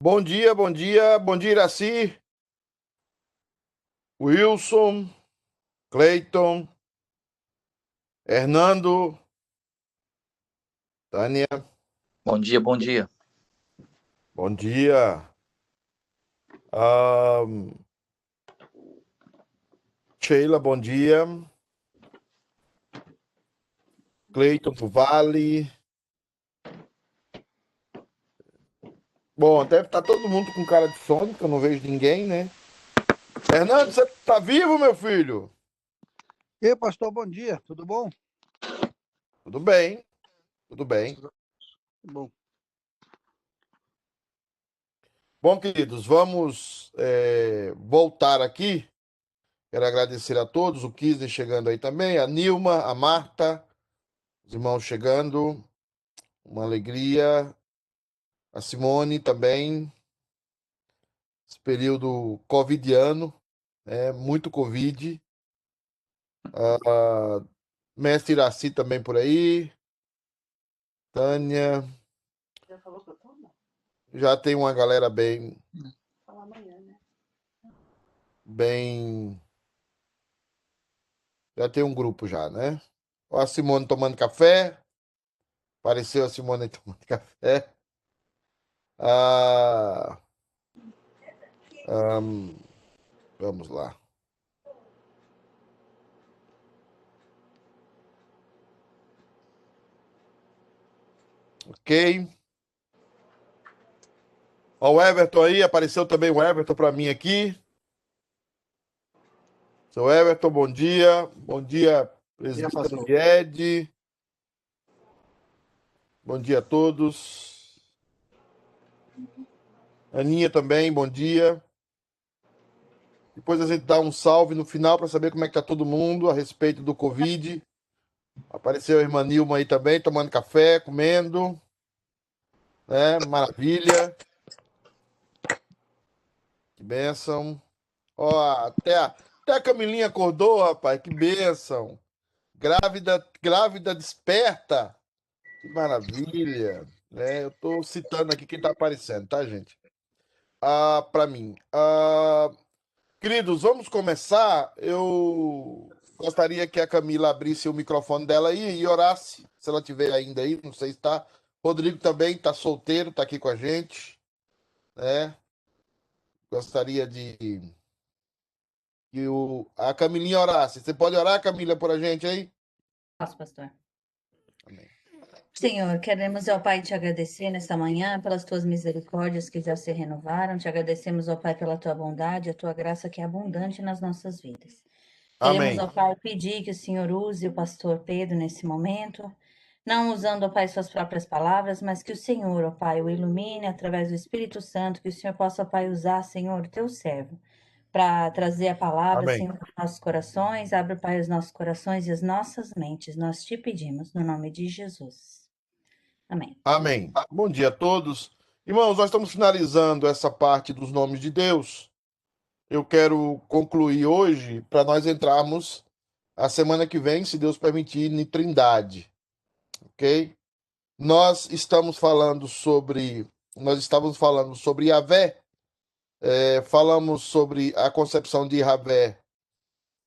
Bom dia, bom dia, bom dia, Iraci, Wilson, Cleiton, Hernando, Tânia, Bom dia, bom dia. bom dia. Ah, Sheila, bom dia. Cleiton do Vale. Bom, deve estar todo mundo com cara de sono, que eu não vejo ninguém, né? Hernando, você tá vivo, meu filho? E aí, pastor, bom dia, tudo bom? Tudo bem, tudo bem. Bom, Bom, queridos, vamos voltar aqui. Quero agradecer a todos, o Kisney chegando aí também, a Nilma, a Marta, os irmãos chegando. Uma alegria. A Simone também, esse período covidiano, muito Covid. A Mestre Iraci também por aí. Tânia. Já tem uma galera bem. Já tem um grupo já, né? Ó, a Simone tomando café. Apareceu a Simone aí tomando café. Ah, vamos lá. Ok. Ó, o Everton aí, apareceu também o Everton para mim aqui. Seu Everton, bom dia. Bom dia, dia, presbítero pastor. Guedes. Bom dia a todos. Aninha também, bom dia. Depois a gente dá um salve no final para saber como é que tá todo mundo a respeito do Covid. Apareceu a irmã Nilma aí também, tomando café, comendo, né? Maravilha. Que bênção. Ó, até a Camilinha acordou, rapaz, que bênção. Grávida desperta. Que maravilha. Eu tô citando aqui quem tá aparecendo, tá, gente? Para mim. Queridos, vamos começar. Eu gostaria que a Camila abrisse o microfone dela aí e orasse, se ela tiver ainda aí, não sei se está. Rodrigo também está solteiro, está aqui com a gente, né? Gostaria de que a Camilinha orasse. Você pode orar, Camila, por a gente aí? Nosso pastor. Amém. Senhor, queremos, ó Pai, te agradecer nesta manhã pelas tuas misericórdias que já se renovaram. Te agradecemos, ó Pai, pela tua bondade, a tua graça que é abundante nas nossas vidas. Queremos, Amém. ó Pai, pedir que o Senhor use o pastor Pedro nesse momento, não usando, ó Pai, suas próprias palavras, mas que o Senhor, ó Pai, o ilumine através do Espírito Santo, que o Senhor possa, ó Pai, usar, Senhor, o teu servo, para trazer a palavra, Amém. Senhor, para os nossos corações. Abre, Pai, os nossos corações e as nossas mentes. Nós te pedimos, no nome de Jesus. Amém. Amém. Bom dia a todos. Irmãos, nós estamos finalizando essa parte dos nomes de Deus. Eu quero concluir hoje para nós entrarmos a semana que vem, se Deus permitir, em Trindade, ok? Nós estávamos falando sobre Yahvé, falamos sobre a concepção de Yahvé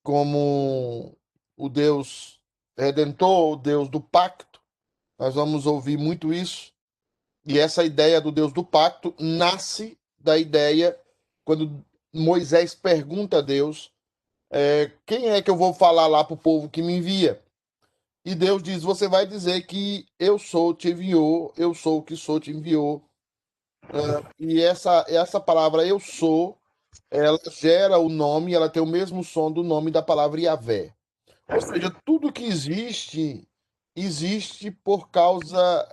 como o Deus redentor, o Deus do pacto. Nós vamos ouvir muito isso. E essa ideia do Deus do pacto nasce da ideia quando Moisés pergunta a Deus, quem é que eu vou falar lá para o povo que me envia? E Deus diz: você vai dizer que eu sou, te enviou, eu sou o que sou, te enviou. E essa palavra eu sou, ela gera o nome, ela tem o mesmo som do nome da palavra Yahvé. Ou seja, tudo que existe, existe por causa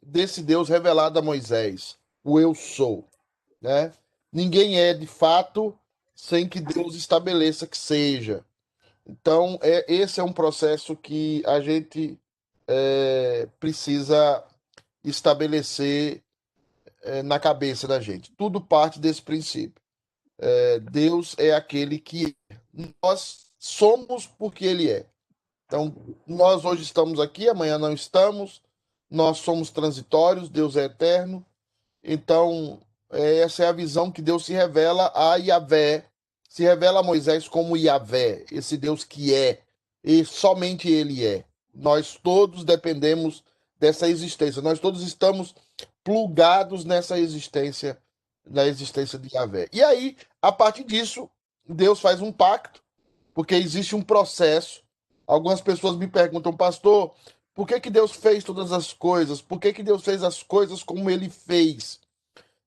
desse Deus revelado a Moisés, o eu sou, né? Ninguém é de fato sem que Deus estabeleça que seja. Então, esse é um processo que a gente precisa estabelecer na cabeça da gente. Tudo parte desse princípio. Deus é aquele que nós somos porque Ele é. Então, nós hoje estamos aqui, amanhã não estamos, nós somos transitórios, Deus é eterno, Então, essa é a visão que Deus se revela a Yahvé, se revela a Moisés como Yahvé, esse Deus que é, e somente ele é. Nós todos dependemos dessa existência, nós todos estamos plugados nessa existência, na existência de Yahvé. E aí, a partir disso, Deus faz um pacto, porque existe um processo. Algumas pessoas me perguntam, pastor, por que que Deus fez todas as coisas? Por que que Deus fez as coisas como ele fez?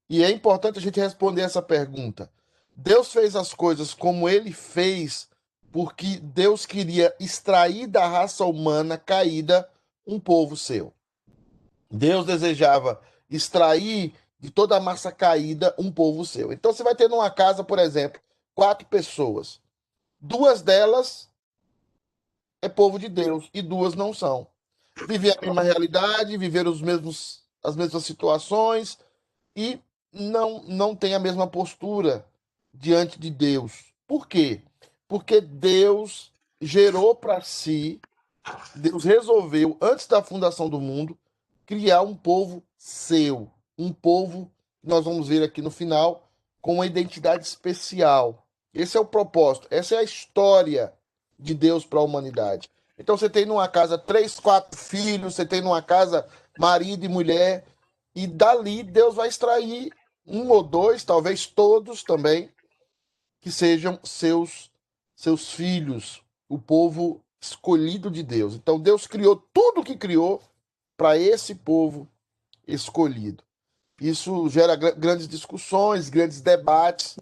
E é importante a gente responder essa pergunta. Deus fez as coisas como ele fez porque Deus queria extrair da raça humana caída um povo seu. Deus desejava extrair de toda a massa caída um povo seu. Então você vai ter numa casa, por exemplo, 4 pessoas. 2 delas é povo de Deus e 2 não são. Viver a mesma realidade, viver as mesmas situações e não tem a mesma postura diante de Deus. Por quê? Porque Deus gerou para si, Deus resolveu, antes da fundação do mundo, criar um povo seu. Um povo, nós vamos ver aqui no final, com uma identidade especial. Esse é o propósito, essa é a história de Deus para a humanidade. Então você tem numa casa 3, 4 filhos, você tem numa casa marido e mulher, e dali Deus vai extrair 1 ou 2, talvez todos também, que sejam seus filhos, o povo escolhido de Deus. Então Deus criou tudo o que criou para esse povo escolhido. Isso gera grandes discussões, grandes debates,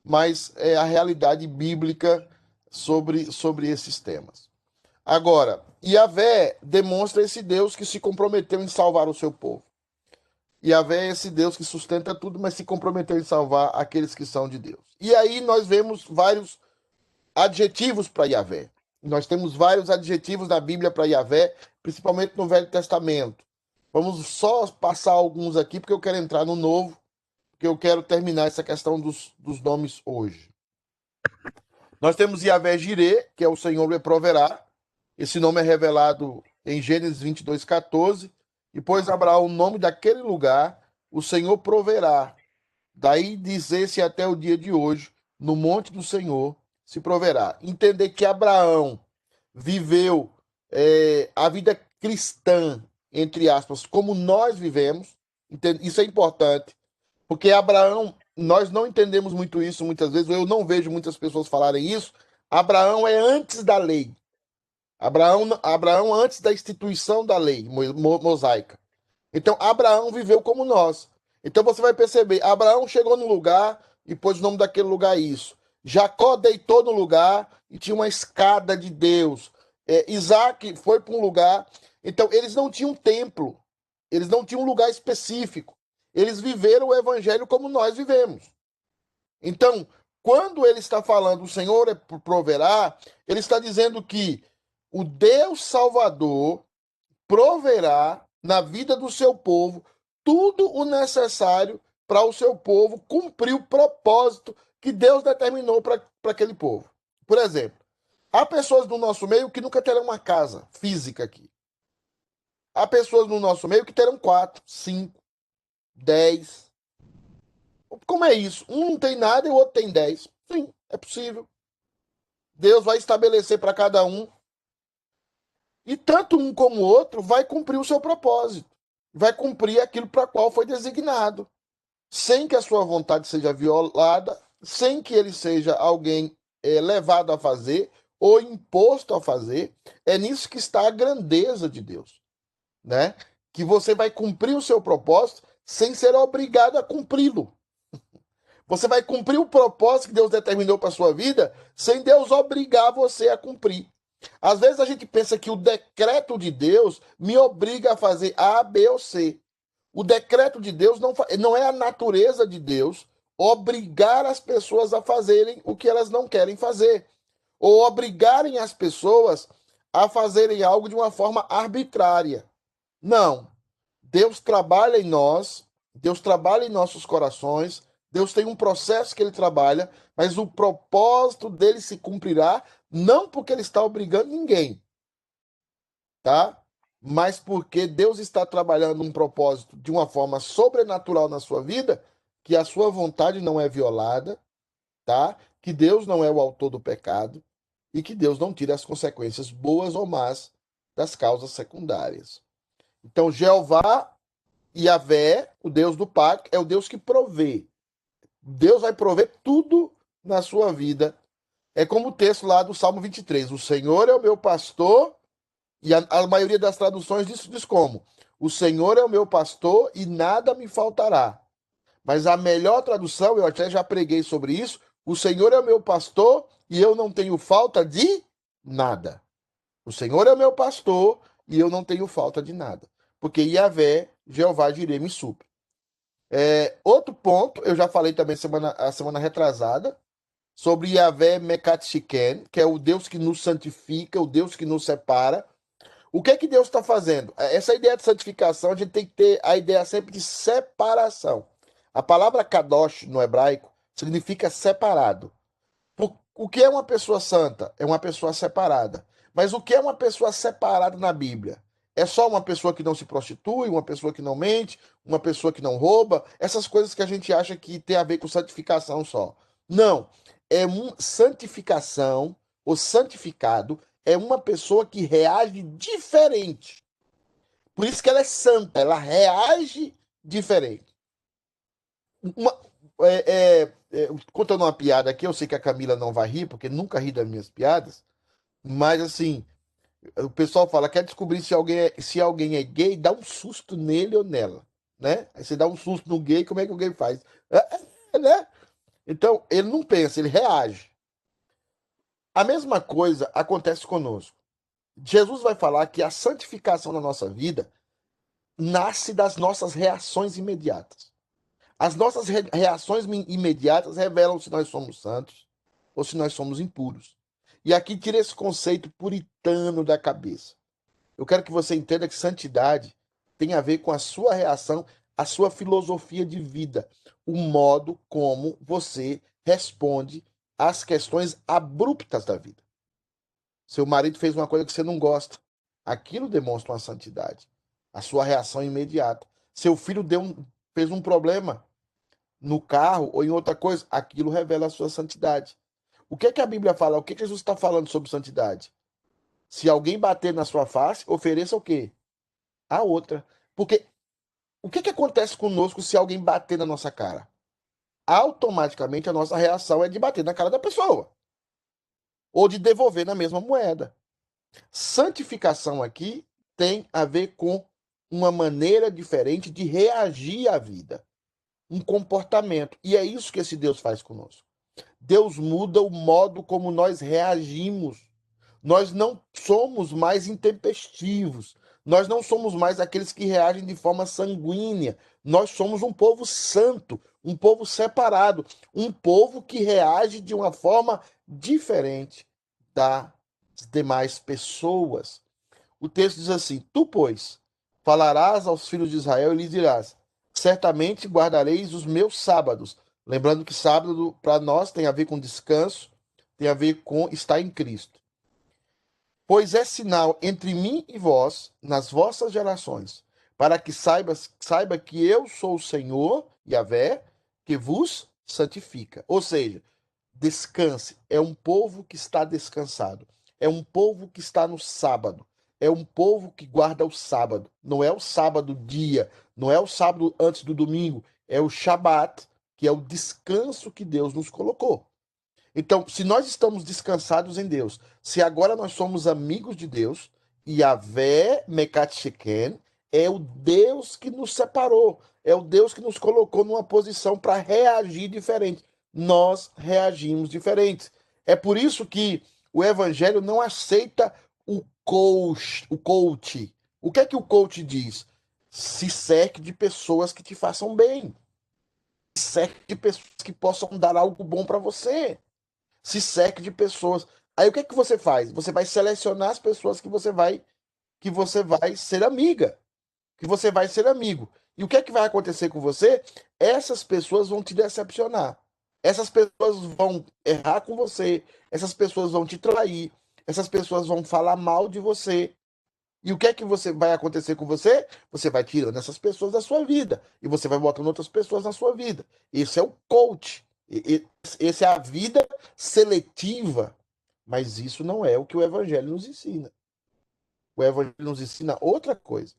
mas é a realidade bíblica sobre esses temas. Agora, Yahvé demonstra esse Deus que se comprometeu em salvar o seu povo. Yahvé é esse Deus que sustenta tudo, mas se comprometeu em salvar aqueles que são de Deus. E aí nós vemos vários adjetivos para Yahvé. Nós temos vários adjetivos na Bíblia para Yahvé, principalmente no Velho Testamento. Vamos só passar alguns aqui, porque eu quero entrar no Novo, porque eu quero terminar essa questão dos nomes hoje. Nós temos Yahvé Jireh, que é o Senhor me proverá. Esse nome é revelado em Gênesis 22:14. E pôs Abraão o nome daquele lugar, o Senhor proverá. Daí dizer-se até o dia de hoje, no monte do Senhor se proverá. Entender que Abraão viveu a vida cristã, entre aspas, como nós vivemos. Isso é importante, porque Abraão, nós não entendemos muito isso muitas vezes, eu não vejo muitas pessoas falarem isso. Abraão é antes da lei. Abraão antes da instituição da lei mosaica. Então, Abraão viveu como nós. Então, você vai perceber, Abraão chegou no lugar e pôs o nome daquele lugar isso. Jacó deitou no lugar e tinha uma escada de Deus. Isaac foi para um lugar. Então, eles não tinham templo. Eles não tinham um lugar específico. Eles viveram o evangelho como nós vivemos. Então, quando ele está falando o Senhor proverá, ele está dizendo que o Deus Salvador proverá na vida do seu povo tudo o necessário para o seu povo cumprir o propósito que Deus determinou para aquele povo. Por exemplo, há pessoas no nosso meio que nunca terão uma casa física aqui. Há pessoas no nosso meio que terão 4, 5, 10. Como é isso? Um não tem nada e o outro tem 10. Sim, é possível. Deus vai estabelecer para cada um. E tanto um como o outro vai cumprir o seu propósito. Vai cumprir aquilo para qual foi designado. Sem que a sua vontade seja violada, sem que ele seja alguém levado a fazer ou imposto a fazer. É nisso que está a grandeza de Deus, né? Que você vai cumprir o seu propósito sem ser obrigado a cumpri-lo. Você vai cumprir o propósito que Deus determinou para a sua vida sem Deus obrigar você a cumprir. Às vezes a gente pensa que o decreto de Deus me obriga a fazer A, B ou C. O decreto de Deus não é a natureza de Deus obrigar as pessoas a fazerem o que elas não querem fazer. Ou obrigarem as pessoas a fazerem algo de uma forma arbitrária. Não. Deus trabalha em nós, Deus trabalha em nossos corações, Deus tem um processo que ele trabalha, mas o propósito dele se cumprirá não porque ele está obrigando ninguém, tá? mas porque Deus está trabalhando um propósito de uma forma sobrenatural na sua vida, que a sua vontade não é violada, tá? Que Deus não é o autor do pecado e que Deus não tira as consequências boas ou más das causas secundárias. Então, Jeová, Yahvé, o Deus do pacto, é o Deus que provê. Deus vai prover tudo na sua vida. É como o texto lá do Salmo 23. O Senhor é o meu pastor, e a maioria das traduções diz como? O Senhor é o meu pastor e nada me faltará. Mas a melhor tradução, eu até já preguei sobre isso, o Senhor é o meu pastor e eu não tenho falta de nada. O Senhor é o meu pastor e eu não tenho falta de nada. Porque Yahvé, Jeová Jireh, me supre. Outro ponto, eu já falei também a semana retrasada, sobre Yahvé Mekat Shiken, que é o Deus que nos santifica, o Deus que nos separa. O que é que Deus está fazendo? Essa ideia de santificação, a gente tem que ter a ideia sempre de separação. A palavra kadosh no hebraico significa separado. O que é uma pessoa santa? É uma pessoa separada. Mas o que é uma pessoa separada na Bíblia? É só uma pessoa que não se prostitui, uma pessoa que não mente, uma pessoa que não rouba, essas coisas que a gente acha que tem a ver com santificação só. Não. Santificação, ou santificado, é uma pessoa que reage diferente. Por isso que ela é santa, ela reage diferente. Contando uma piada aqui, eu sei que a Camila não vai rir, porque nunca ri das minhas piadas, mas assim, o pessoal fala, quer descobrir se alguém é gay, dá um susto nele ou nela, né? Aí você dá um susto no gay, como é que o gay faz? Né? Então, ele não pensa, ele reage. A mesma coisa acontece conosco. Jesus vai falar que a santificação na nossa vida nasce das nossas reações imediatas. As nossas reações imediatas revelam se nós somos santos ou se nós somos impuros. E aqui tira esse conceito puritano da cabeça. Eu quero que você entenda que santidade tem a ver com a sua reação, a sua filosofia de vida, o modo como você responde às questões abruptas da vida. Seu marido fez uma coisa que você não gosta. Aquilo demonstra uma santidade. A sua reação imediata. Seu filho fez um problema no carro ou em outra coisa, aquilo revela a sua santidade. O que é que a Bíblia fala? O que Jesus está falando sobre santidade? Se alguém bater na sua face, ofereça o quê? A outra. Porque o que acontece conosco se alguém bater na nossa cara? Automaticamente a nossa reação é de bater na cara da pessoa. Ou de devolver na mesma moeda. Santificação aqui tem a ver com uma maneira diferente de reagir à vida. Um comportamento. E é isso que esse Deus faz conosco. Deus muda o modo como nós reagimos. Nós não somos mais intempestivos. Nós não somos mais aqueles que reagem de forma sanguínea. Nós somos um povo santo, um povo separado, um povo que reage de uma forma diferente das demais pessoas. O texto diz assim: Tu, pois, falarás aos filhos de Israel e lhes dirás: certamente guardareis os meus sábados. Lembrando que sábado, para nós, tem a ver com descanso, tem a ver com estar em Cristo. Pois é sinal entre mim e vós, nas vossas gerações, para que saiba que eu sou o Senhor, Yahvé, que vos santifica. Ou seja, descanse. É um povo que está descansado. É um povo que está no sábado. É um povo que guarda o sábado. Não é o sábado dia, não é o sábado antes do domingo, é o Shabat, que é o descanso que Deus nos colocou. Então, se nós estamos descansados em Deus, se agora nós somos amigos de Deus, Yahvé Mekat Sheken é o Deus que nos separou, é o Deus que nos colocou numa posição para reagir diferente. Nós reagimos diferentes. É por isso que o evangelho não aceita o coach. O que é que o coach diz? Se cerque de pessoas que te façam bem. Se cerque de pessoas que possam dar algo bom para você. Se cerque de pessoas. Aí o que é que você faz? Você vai selecionar as pessoas que você vai ser amiga, que você vai ser amigo. E o que é que vai acontecer com você? Essas pessoas vão te decepcionar. Essas pessoas vão errar com você, essas pessoas vão te trair, essas pessoas vão falar mal de você. E o que é que você vai acontecer com você? Você vai tirando essas pessoas da sua vida e você vai botando outras pessoas na sua vida. Esse é o coach. Esse é a vida seletiva. Mas isso não é o que o evangelho nos ensina. O evangelho nos ensina outra coisa.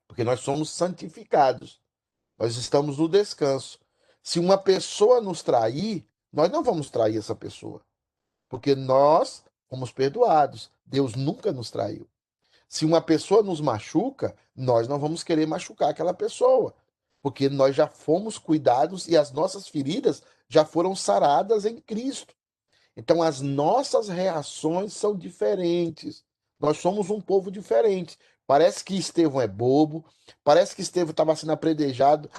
Porque nós somos santificados. Nós estamos no descanso. Se uma pessoa nos trair, nós não vamos trair essa pessoa. Porque nós fomos perdoados. Deus nunca nos traiu. Se uma pessoa nos machuca, nós não vamos querer machucar aquela pessoa, porque nós já fomos cuidados e as nossas feridas já foram saradas em Cristo. Então as nossas reações são diferentes. Nós somos um povo diferente. Parece que Estevão é bobo, parece que Estevão estava sendo apedrejado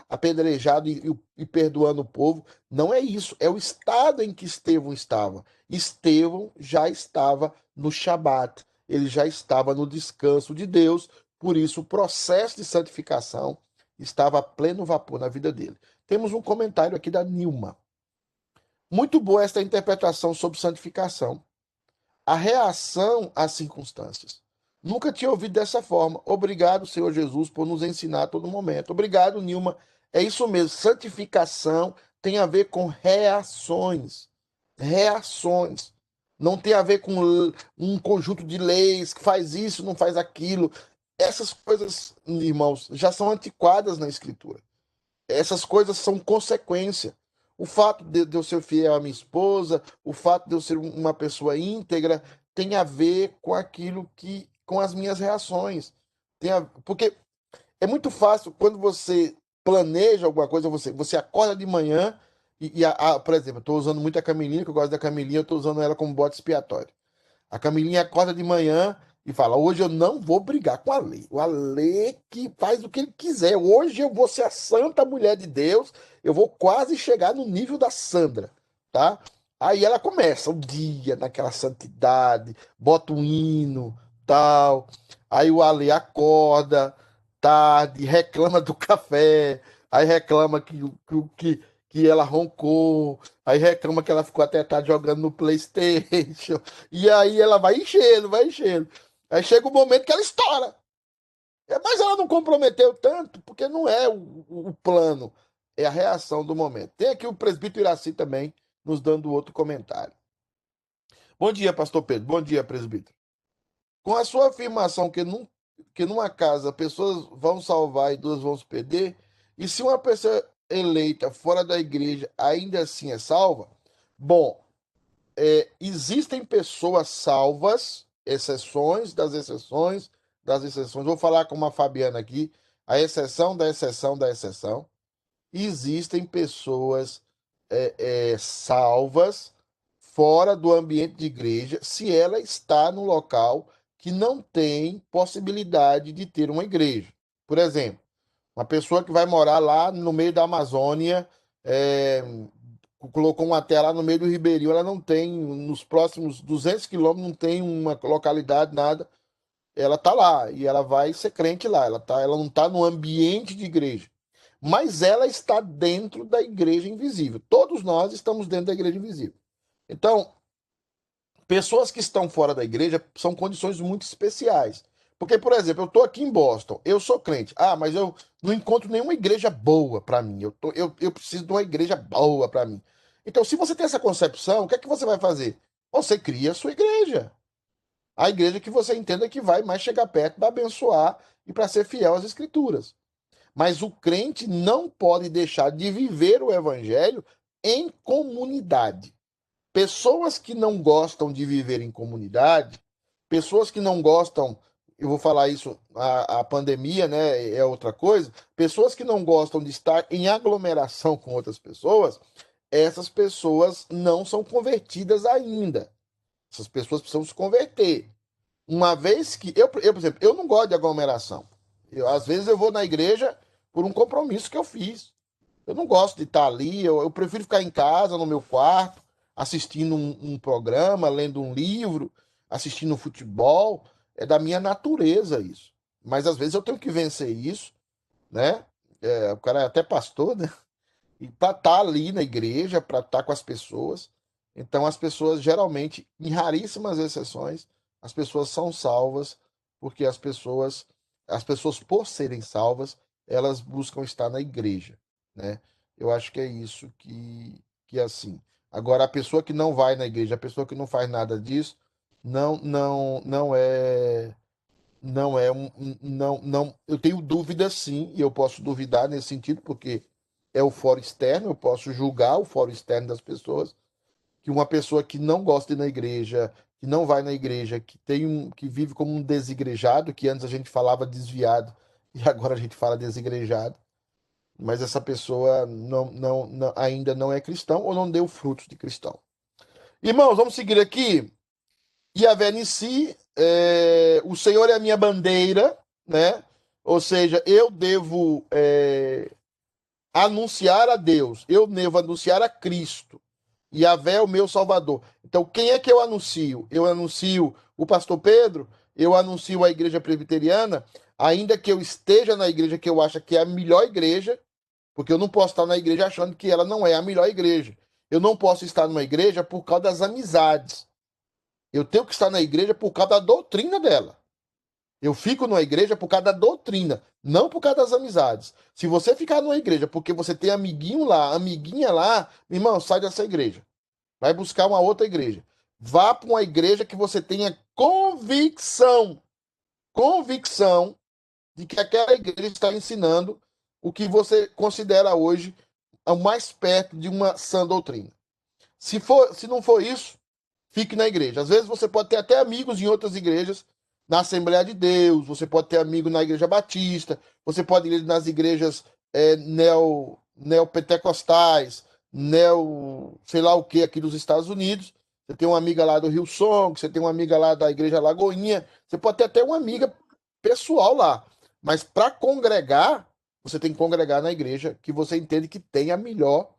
e perdoando o povo. Não é isso, é o estado em que Estevão estava. Estevão já estava no Shabat, ele já estava no descanso de Deus, por isso o processo de santificação estava a pleno vapor na vida dele. Temos um comentário aqui da Nilma. Muito boa esta interpretação sobre santificação. A reação às circunstâncias. Nunca tinha ouvido dessa forma. Obrigado, Senhor Jesus, por nos ensinar a todo momento. Obrigado, Nilma. É isso mesmo. Santificação tem a ver com reações. Reações. Não tem a ver com um conjunto de leis que faz isso, não faz aquilo. Essas coisas, irmãos, já são antiquadas na Escritura. Essas coisas são consequência. O fato de eu ser fiel à minha esposa, o fato de eu ser uma pessoa íntegra, tem a ver com aquilo que, com as minhas reações. Porque é muito fácil quando você planeja alguma coisa, você acorda de manhã por exemplo, eu estou usando muito a Camilinha, que eu gosto da Camilinha, eu estou usando ela como bode expiatório. A Camilinha acorda de manhã e fala: hoje eu não vou brigar com a lei. O Ale que faz o que ele quiser. Hoje eu vou ser a santa mulher de Deus. Eu vou quase chegar no nível da Sandra, tá? Aí ela começa o dia naquela santidade, bota um hino, tal. Aí o Ale acorda tarde, reclama do café, aí reclama que ela roncou, aí reclama que ela ficou até tarde jogando no PlayStation. E aí ela vai enchendo, vai enchendo. Aí chega o momento que ela estoura. Mas ela não comprometeu tanto, porque não é o plano, é a reação do momento. Tem aqui o presbítero Iraci também nos dando outro comentário. Bom dia, pastor Pedro. Bom dia, presbítero. Com a sua afirmação que numa casa pessoas vão salvar e duas vão se perder, e se uma pessoa eleita fora da igreja ainda assim é salva, bom, existem pessoas salvas, exceções das exceções das exceções. Vou falar com uma Fabiana aqui, a exceção da exceção da exceção. Existem pessoas salvas fora do ambiente de igreja se ela está no local que não tem possibilidade de ter uma igreja. Por exemplo, uma pessoa que vai morar lá no meio da Amazônia, colocou uma terra lá no meio do Ribeirinho, ela não tem, nos próximos 200 quilômetros, não tem uma localidade, nada. Ela está lá e ela vai ser crente lá. Ela não está no ambiente de igreja. Mas ela está dentro da igreja invisível. Todos nós estamos dentro da igreja invisível. Então, pessoas que estão fora da igreja são condições muito especiais. Porque, por exemplo, eu estou aqui em Boston, eu sou crente. Ah, mas eu não encontro nenhuma igreja boa para mim. Eu preciso de uma igreja boa para mim. Então, se você tem essa concepção, o que é que você vai fazer? Você cria a sua igreja. A igreja que você entenda que vai mais chegar perto para abençoar e para ser fiel às escrituras. Mas o crente não pode deixar de viver o evangelho em comunidade. Pessoas que não gostam de viver em comunidade, pessoas que não gostam, eu vou falar isso, a pandemia, né, é outra coisa, pessoas que não gostam de estar em aglomeração com outras pessoas, essas pessoas não são convertidas ainda. Essas pessoas precisam se converter. Uma vez que por exemplo, eu não gosto de aglomeração. Às vezes eu vou na igreja por um compromisso que eu fiz. Eu não gosto de estar ali, eu prefiro ficar em casa, no meu quarto, assistindo um programa, lendo um livro, assistindo futebol. É da minha natureza isso. Mas às vezes eu tenho que vencer isso, né? O cara é até pastor, né? E para estar ali na igreja, para estar com as pessoas. Então as pessoas geralmente, em raríssimas exceções, as pessoas são salvas porque as pessoas por serem salvas, elas buscam estar na igreja, né? Eu acho que é isso que é assim. Agora, a pessoa que não vai na igreja, a pessoa que não faz nada disso, não é, não. Eu tenho dúvidas, sim, e eu posso duvidar nesse sentido, porque é o foro externo, eu posso julgar o foro externo das pessoas, que uma pessoa que não gosta de ir na igreja, que não vai na igreja, que vive como um desigrejado, que antes a gente falava desviado e agora a gente fala desigrejado, mas essa pessoa ainda não é cristão ou não deu frutos de cristão. Irmãos, vamos seguir aqui. Yahvé Nissi, o Senhor é a minha bandeira, né? Ou seja, eu devo anunciar a Deus, eu devo anunciar a Cristo. Yahvé é o meu Salvador. Então, quem é que eu anuncio? Eu anuncio o pastor Pedro, eu anuncio a igreja presbiteriana, ainda que eu esteja na igreja que eu acho que é a melhor igreja, porque eu não posso estar na igreja achando que ela não é a melhor igreja. Eu não posso estar numa igreja por causa das amizades. Eu tenho que estar na igreja por causa da doutrina dela. Eu fico numa igreja por causa da doutrina, não por causa das amizades. Se você ficar numa igreja porque você tem amiguinho lá, amiguinha lá, meu irmão, sai dessa igreja. Vai buscar uma outra igreja. Vá para uma igreja que você tenha convicção de que aquela igreja está ensinando o que você considera hoje o mais perto de uma sã doutrina. Se não for isso, fique na igreja. Às vezes você pode ter até amigos em outras igrejas, na Assembleia de Deus, você pode ter amigo na Igreja Batista, você pode ir nas igrejas neopentecostais, sei lá o que, aqui dos Estados Unidos. Você tem uma amiga lá do Rio Song, você tem uma amiga lá da Igreja Lagoinha, você pode ter até uma amiga pessoal lá. Mas para congregar, você tem que congregar na igreja que você entende que tem a melhor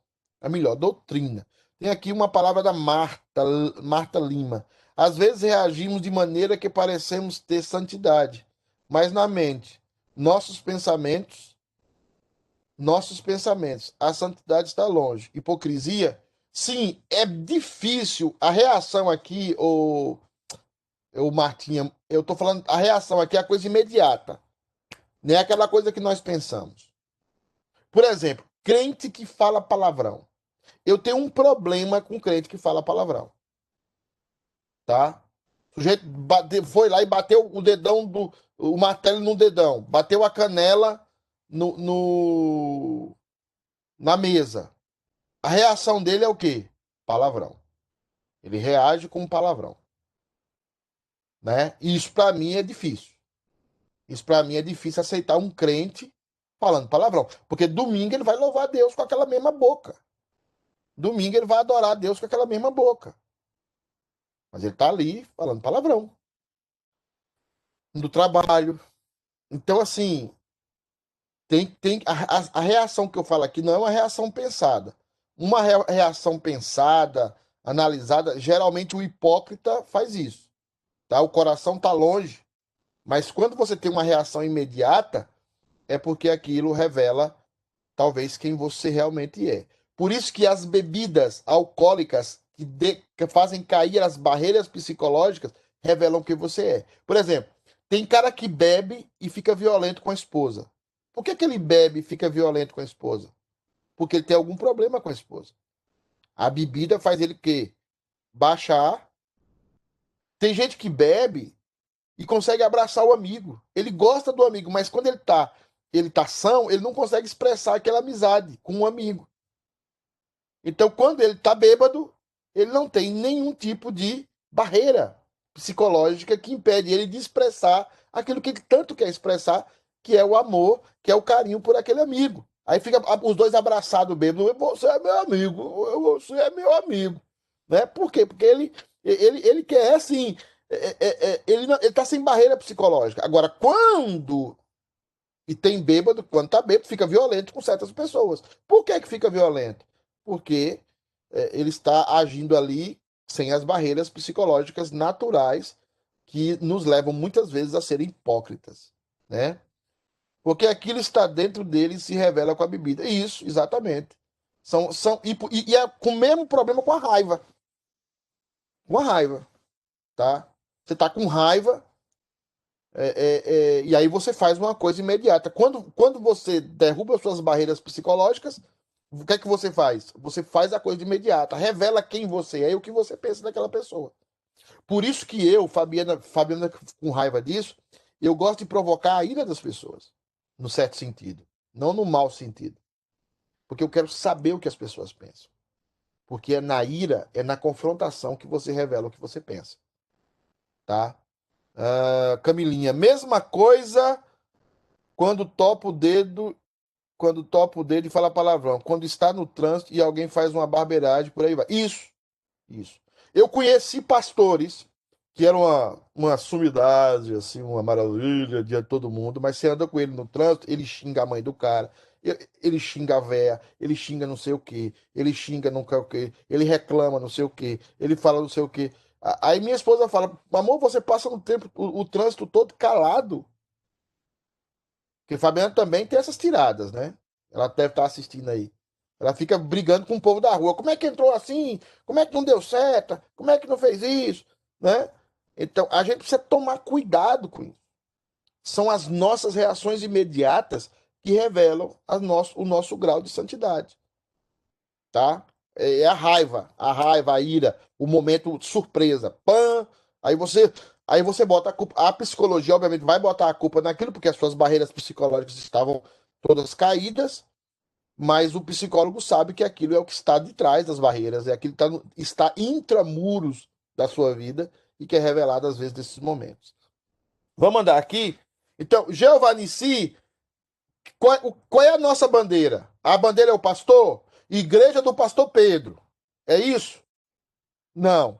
doutrina. Tem aqui uma palavra da Marta Lima. Às vezes reagimos de maneira que parecemos ter santidade, mas na mente, nossos pensamentos, a santidade está longe. Hipocrisia? Sim, é difícil. A reação aqui, o Martinha, eu estou falando, a reação aqui é a coisa imediata. Não é aquela coisa que nós pensamos. Por exemplo, crente que fala palavrão. Eu tenho um problema com crente que fala palavrão. Tá? O sujeito foi lá e bateu o martelo no dedão, bateu a canela na mesa. A reação dele é o quê? Palavrão. Ele reage com palavrão, né? E isso para mim é difícil. Isso para mim é difícil aceitar um crente falando palavrão, porque domingo ele vai louvar a Deus com aquela mesma boca. Domingo ele vai adorar a Deus com aquela mesma boca. Mas ele tá ali falando palavrão. Do trabalho. Então, assim, a reação que eu falo aqui não é uma reação pensada. Uma reação pensada, analisada, geralmente o hipócrita faz isso. Tá? O coração tá longe. Mas quando você tem uma reação imediata, é porque aquilo revela talvez quem você realmente é. Por isso que as bebidas alcoólicas que fazem cair as barreiras psicológicas revelam quem você é. Por exemplo, tem cara que bebe e fica violento com a esposa. Por que ele bebe e fica violento com a esposa? Porque ele tem algum problema com a esposa. A bebida faz ele o quê? Baixar. Tem gente que bebe e consegue abraçar o amigo. Ele gosta do amigo, mas quando ele tá são, ele não consegue expressar aquela amizade com um amigo. Então, quando ele tá bêbado, ele não tem nenhum tipo de barreira psicológica que impede ele de expressar aquilo que ele tanto quer expressar, que é o amor, que é o carinho por aquele amigo. Aí fica os dois abraçados bêbados. Você é meu amigo, você é meu amigo. Né? Por quê? Porque ele quer, assim, ele tá sem barreira psicológica. Agora, e tem bêbado, quando tá bêbado, fica violento com certas pessoas. Por que fica violento? Porque ele está agindo ali sem as barreiras psicológicas naturais que nos levam muitas vezes a ser hipócritas, né? Porque aquilo está dentro dele e se revela com a bebida. Isso, exatamente. E é com o mesmo problema com a raiva. Com a raiva, tá? Você tá com raiva, E aí você faz uma coisa imediata. Quando você derruba as suas barreiras psicológicas, o que é que você faz? Você faz a coisa de imediata, revela quem você é e o que você pensa daquela pessoa. Por isso que eu, Fabiana com raiva disso, eu gosto de provocar a ira das pessoas, no certo sentido, não no mau sentido. Porque eu quero saber o que as pessoas pensam. Porque é na ira, é na confrontação que você revela o que você pensa. Tá? Camilinha, mesma coisa quando topa o dedo e fala palavrão. Quando está no trânsito e alguém faz uma barbeiragem, por aí vai. Isso. Eu conheci pastores que eram uma sumidade, assim, uma maravilha diante de todo mundo, mas você anda com ele no trânsito, ele xinga a mãe do cara, ele xinga a véia, ele xinga não sei o quê, ele xinga não sei o quê, ele reclama não sei o quê, ele fala não sei o quê. Aí minha esposa fala, amor, você passa o trânsito todo calado. Porque Fabiana também tem essas tiradas, né? Ela deve estar assistindo aí. Ela fica brigando com o povo da rua. Como é que entrou assim? Como é que não deu certo? Como é que não fez isso? Né? Então, a gente precisa tomar cuidado com isso. São as nossas reações imediatas que revelam o nosso grau de santidade. Tá? É a raiva, a ira, o momento surpresa. Pã! Aí você bota a culpa. A psicologia, obviamente, vai botar a culpa naquilo, porque as suas barreiras psicológicas estavam todas caídas, mas o psicólogo sabe que aquilo é o que está de trás das barreiras, é aquilo que está intramuros da sua vida e que é revelado às vezes nesses momentos. Vamos andar aqui? Então, Jeová Nissi, qual é a nossa bandeira? A bandeira é o pastor? Igreja do pastor Pedro. É isso? Não.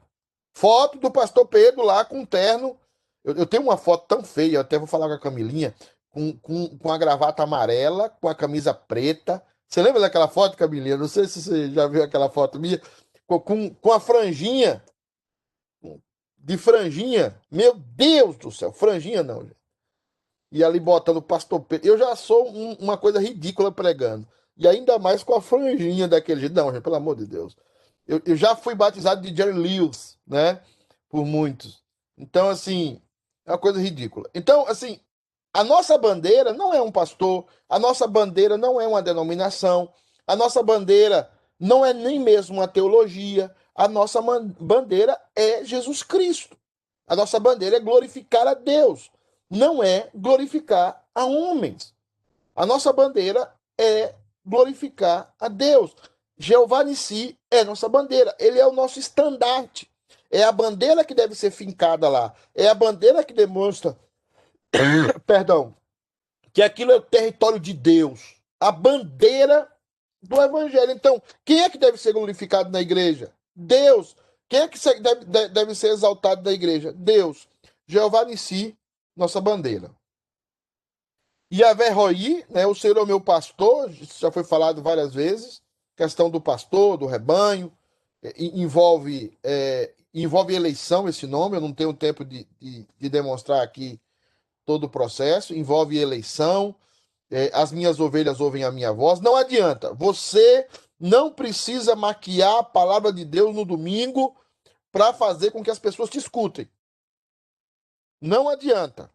Foto do pastor Pedro lá com um terno. Eu tenho uma foto tão feia, eu até vou falar com a Camilinha, com a gravata amarela, com a camisa preta. Você lembra daquela foto, Camilinha? Não sei se você já viu aquela foto minha. Com a franjinha, de franjinha. Meu Deus do céu, franjinha não, gente. E ali botando o pastor Pedro. Eu já sou uma coisa ridícula pregando. E ainda mais com a franjinha daquele jeito. Não, gente, pelo amor de Deus. Eu já fui batizado de Jerry Lewis, né? Por muitos. Então, assim, é uma coisa ridícula. Então, assim, a nossa bandeira não é um pastor, a nossa bandeira não é uma denominação, a nossa bandeira não é nem mesmo uma teologia, a nossa bandeira é Jesus Cristo. A nossa bandeira é glorificar a Deus, não é glorificar a homens. A nossa bandeira é glorificar a Deus. Jeová Nissi é nossa bandeira, ele é o nosso estandarte. É a bandeira que deve ser fincada lá. É a bandeira que demonstra, perdão, que aquilo é o território de Deus. A bandeira do evangelho. Então, quem é que deve ser glorificado na igreja? Deus. Quem é que deve ser exaltado na igreja? Deus. Jeová Nissi, nossa bandeira. Yahvé Roi, né, o Senhor é o meu pastor, isso já foi falado várias vezes, questão do pastor, do rebanho, envolve eleição esse nome, eu não tenho tempo de demonstrar aqui todo o processo, envolve eleição, as minhas ovelhas ouvem a minha voz, não adianta, você não precisa maquiar a palavra de Deus no domingo para fazer com que as pessoas te escutem. Não adianta.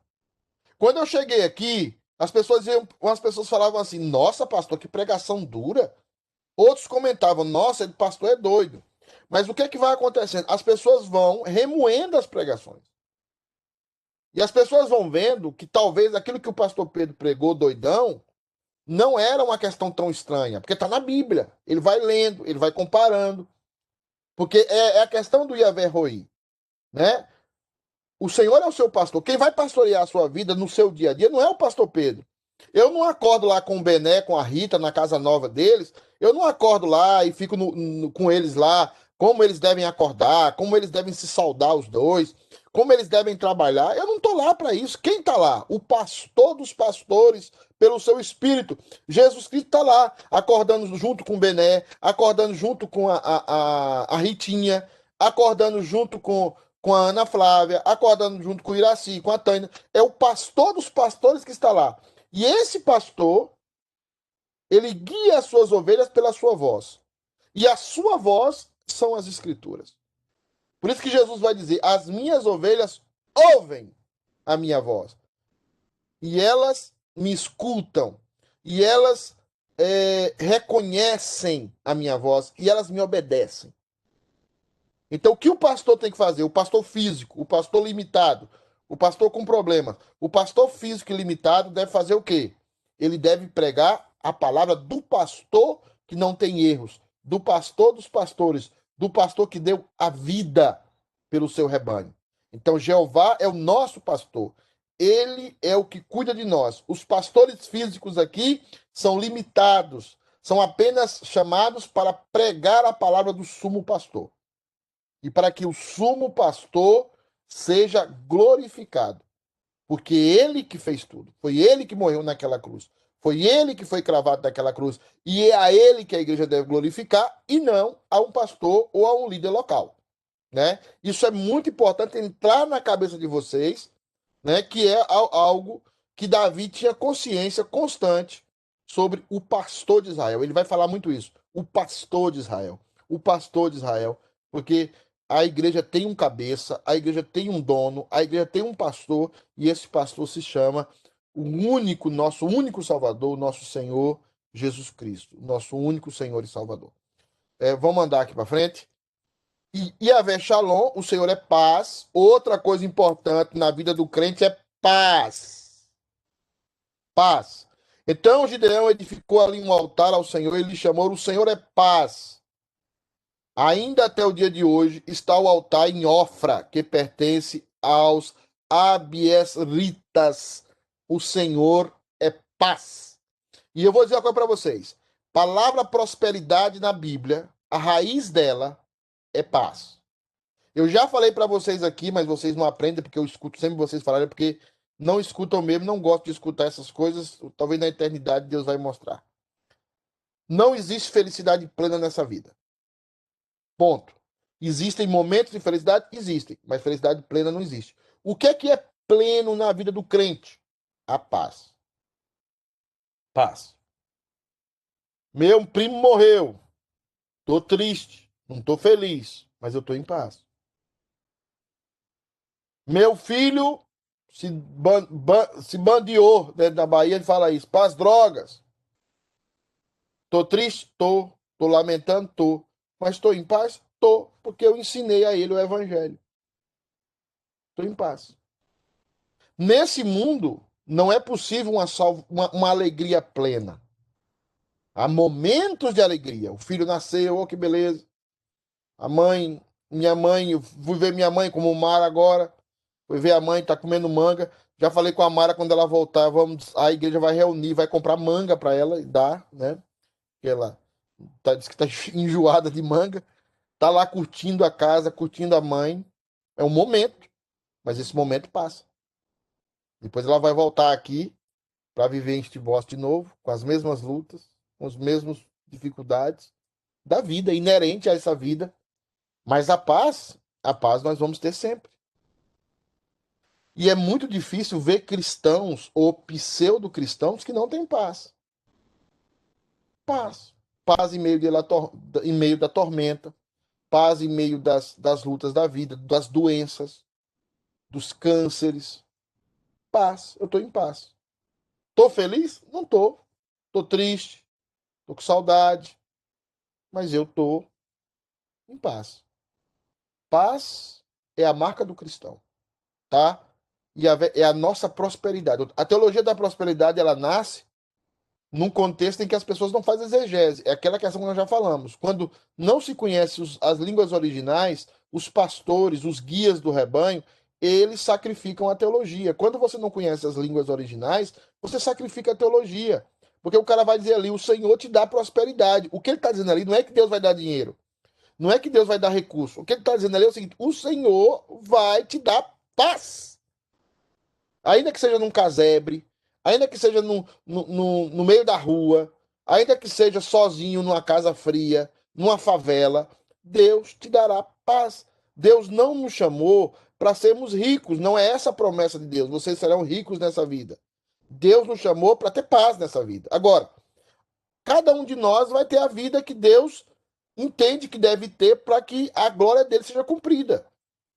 Quando eu cheguei aqui, umas pessoas falavam assim: nossa, pastor, que pregação dura. Outros comentavam: nossa, esse pastor é doido. Mas o que é que vai acontecendo? As pessoas vão remoendo as pregações. E as pessoas vão vendo que talvez aquilo que o pastor Pedro pregou doidão não era uma questão tão estranha, porque está na Bíblia. Ele vai lendo, ele vai comparando. Porque é a questão do Yahvé Roi, né? O Senhor é o seu pastor. Quem vai pastorear a sua vida no seu dia a dia não é o pastor Pedro. Eu não acordo lá com o Bené, com a Rita, na casa nova deles. Eu não acordo lá e fico com eles lá, como eles devem acordar, como eles devem se saudar os dois, como eles devem trabalhar. Eu não estou lá para isso. Quem está lá? O pastor dos pastores, pelo seu espírito. Jesus Cristo está lá, acordando junto com o Bené, acordando junto com a Ritinha, acordando junto com a Ana Flávia, acordando junto com o Iraci, com a Tânia. É o pastor dos pastores que está lá. E esse pastor, ele guia as suas ovelhas pela sua voz. E a sua voz são as escrituras. Por isso que Jesus vai dizer: as minhas ovelhas ouvem a minha voz. e elas me escutam, e elas reconhecem a minha voz, e elas me obedecem. Então, o que o pastor tem que fazer? O pastor físico, o pastor limitado, o pastor com problema, o pastor físico e limitado deve fazer o quê? Ele deve pregar a palavra do pastor que não tem erros, do pastor dos pastores, do pastor que deu a vida pelo seu rebanho. Então, Jeová é o nosso pastor. Ele é o que cuida de nós. Os pastores físicos aqui são limitados, são apenas chamados para pregar a palavra do sumo pastor e para que o sumo pastor seja glorificado. Porque ele que fez tudo. Foi ele que morreu naquela cruz. Foi ele que foi cravado naquela cruz. E é a ele que a igreja deve glorificar e não a um pastor ou a um líder local. Né? Isso é muito importante entrar na cabeça de vocês, né? Que é algo que Davi tinha consciência constante sobre o pastor de Israel. Ele vai falar muito isso. O pastor de Israel. O pastor de Israel. Porque a igreja tem um cabeça, a igreja tem um dono, a igreja tem um pastor, e esse pastor se chama nosso único Salvador, o nosso Senhor Jesus Cristo, nosso único Senhor e Salvador. Vamos andar aqui para frente. E Yahvé Shalom, o Senhor é paz. Outra coisa importante na vida do crente é paz. Paz. Então Gideão edificou ali um altar ao Senhor e ele chamou o Senhor é paz. Ainda até o dia de hoje está o altar em Ofra, que pertence aos Abiesritas. O Senhor é paz. E eu vou dizer uma coisa para vocês. Palavra prosperidade na Bíblia, a raiz dela é paz. Eu já falei para vocês aqui, mas vocês não aprendem, porque eu escuto sempre vocês falarem, porque não escutam mesmo, não gostam de escutar essas coisas. Talvez na eternidade Deus vai mostrar. Não existe felicidade plena nessa vida. Ponto. Existem momentos de felicidade? Existem, mas felicidade plena não existe. O que é pleno na vida do crente? A paz. Paz. Meu primo morreu. Tô triste. Não tô feliz, mas eu tô em paz. Meu filho se bandeou dentro da Bahia, ele fala isso. Paz, drogas. Tô triste? Tô. Tô lamentando? Tô. Mas tô em paz? Tô. Porque eu ensinei a ele o evangelho. Tô em paz. Nesse mundo, não é possível uma alegria plena. Há momentos de alegria. O filho nasceu, oh, que beleza. Minha mãe, eu fui ver minha mãe como o Mar agora. Fui ver a mãe, tá comendo manga. Já falei com a Mara quando ela voltar, a igreja vai reunir, vai comprar manga para ela e dar, né? Porque ela diz que tá enjoada de manga. Tá lá curtindo a casa, curtindo a mãe. É um momento, mas esse momento passa. Depois ela vai voltar aqui para viver em Estibós de novo, com as mesmas lutas, com as mesmas dificuldades da vida, inerente a essa vida. Mas a paz nós vamos ter sempre. E é muito difícil ver cristãos ou pseudo-cristãos que não têm paz. Paz. Paz em meio da tormenta. Paz em meio das lutas da vida, das doenças, dos cânceres. Paz. Eu estou em paz. Estou feliz? Não estou. Estou triste. Estou com saudade. Mas eu estou em paz. Paz é a marca do cristão. Tá? E é a nossa prosperidade. A teologia da prosperidade, ela nasce num contexto em que as pessoas não fazem exegese. É aquela questão que nós já falamos. Quando não se conhece as línguas originais, os pastores, os guias do rebanho, eles sacrificam a teologia. Quando você não conhece as línguas originais, você sacrifica a teologia. Porque o cara vai dizer ali, o Senhor te dá prosperidade. O que ele está dizendo ali não é que Deus vai dar dinheiro. Não é que Deus vai dar recurso. O que ele está dizendo ali é o seguinte, o Senhor vai te dar paz. Ainda que seja num casebre, ainda que seja no meio da rua, ainda que seja sozinho numa casa fria, numa favela, Deus te dará paz. Deus não nos chamou para sermos ricos, não é essa a promessa de Deus. Vocês serão ricos nessa vida. Deus nos chamou para ter paz nessa vida. Agora, cada um de nós vai ter a vida que Deus entende que deve ter para que a glória dele seja cumprida.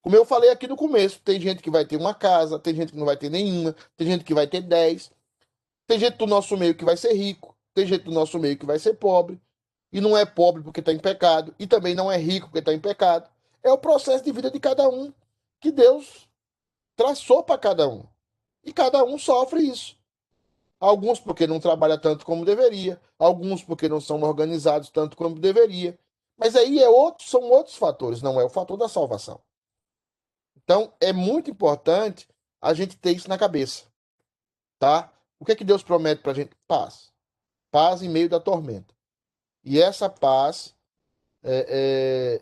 Como eu falei aqui no começo, tem gente que vai ter uma casa, tem gente que não vai ter nenhuma, tem gente que vai ter 10, tem gente do nosso meio que vai ser rico, tem gente do nosso meio que vai ser pobre, e não é pobre porque está em pecado, e também não é rico porque está em pecado. É o processo de vida de cada um que Deus traçou para cada um. E cada um sofre isso. Alguns porque não trabalha tanto como deveria, alguns porque não são organizados tanto como deveria. Mas aí são outros fatores, não é o fator da salvação. Então, é muito importante a gente ter isso na cabeça, tá? O que é que Deus promete para a gente? Paz. Paz em meio da tormenta. E essa paz é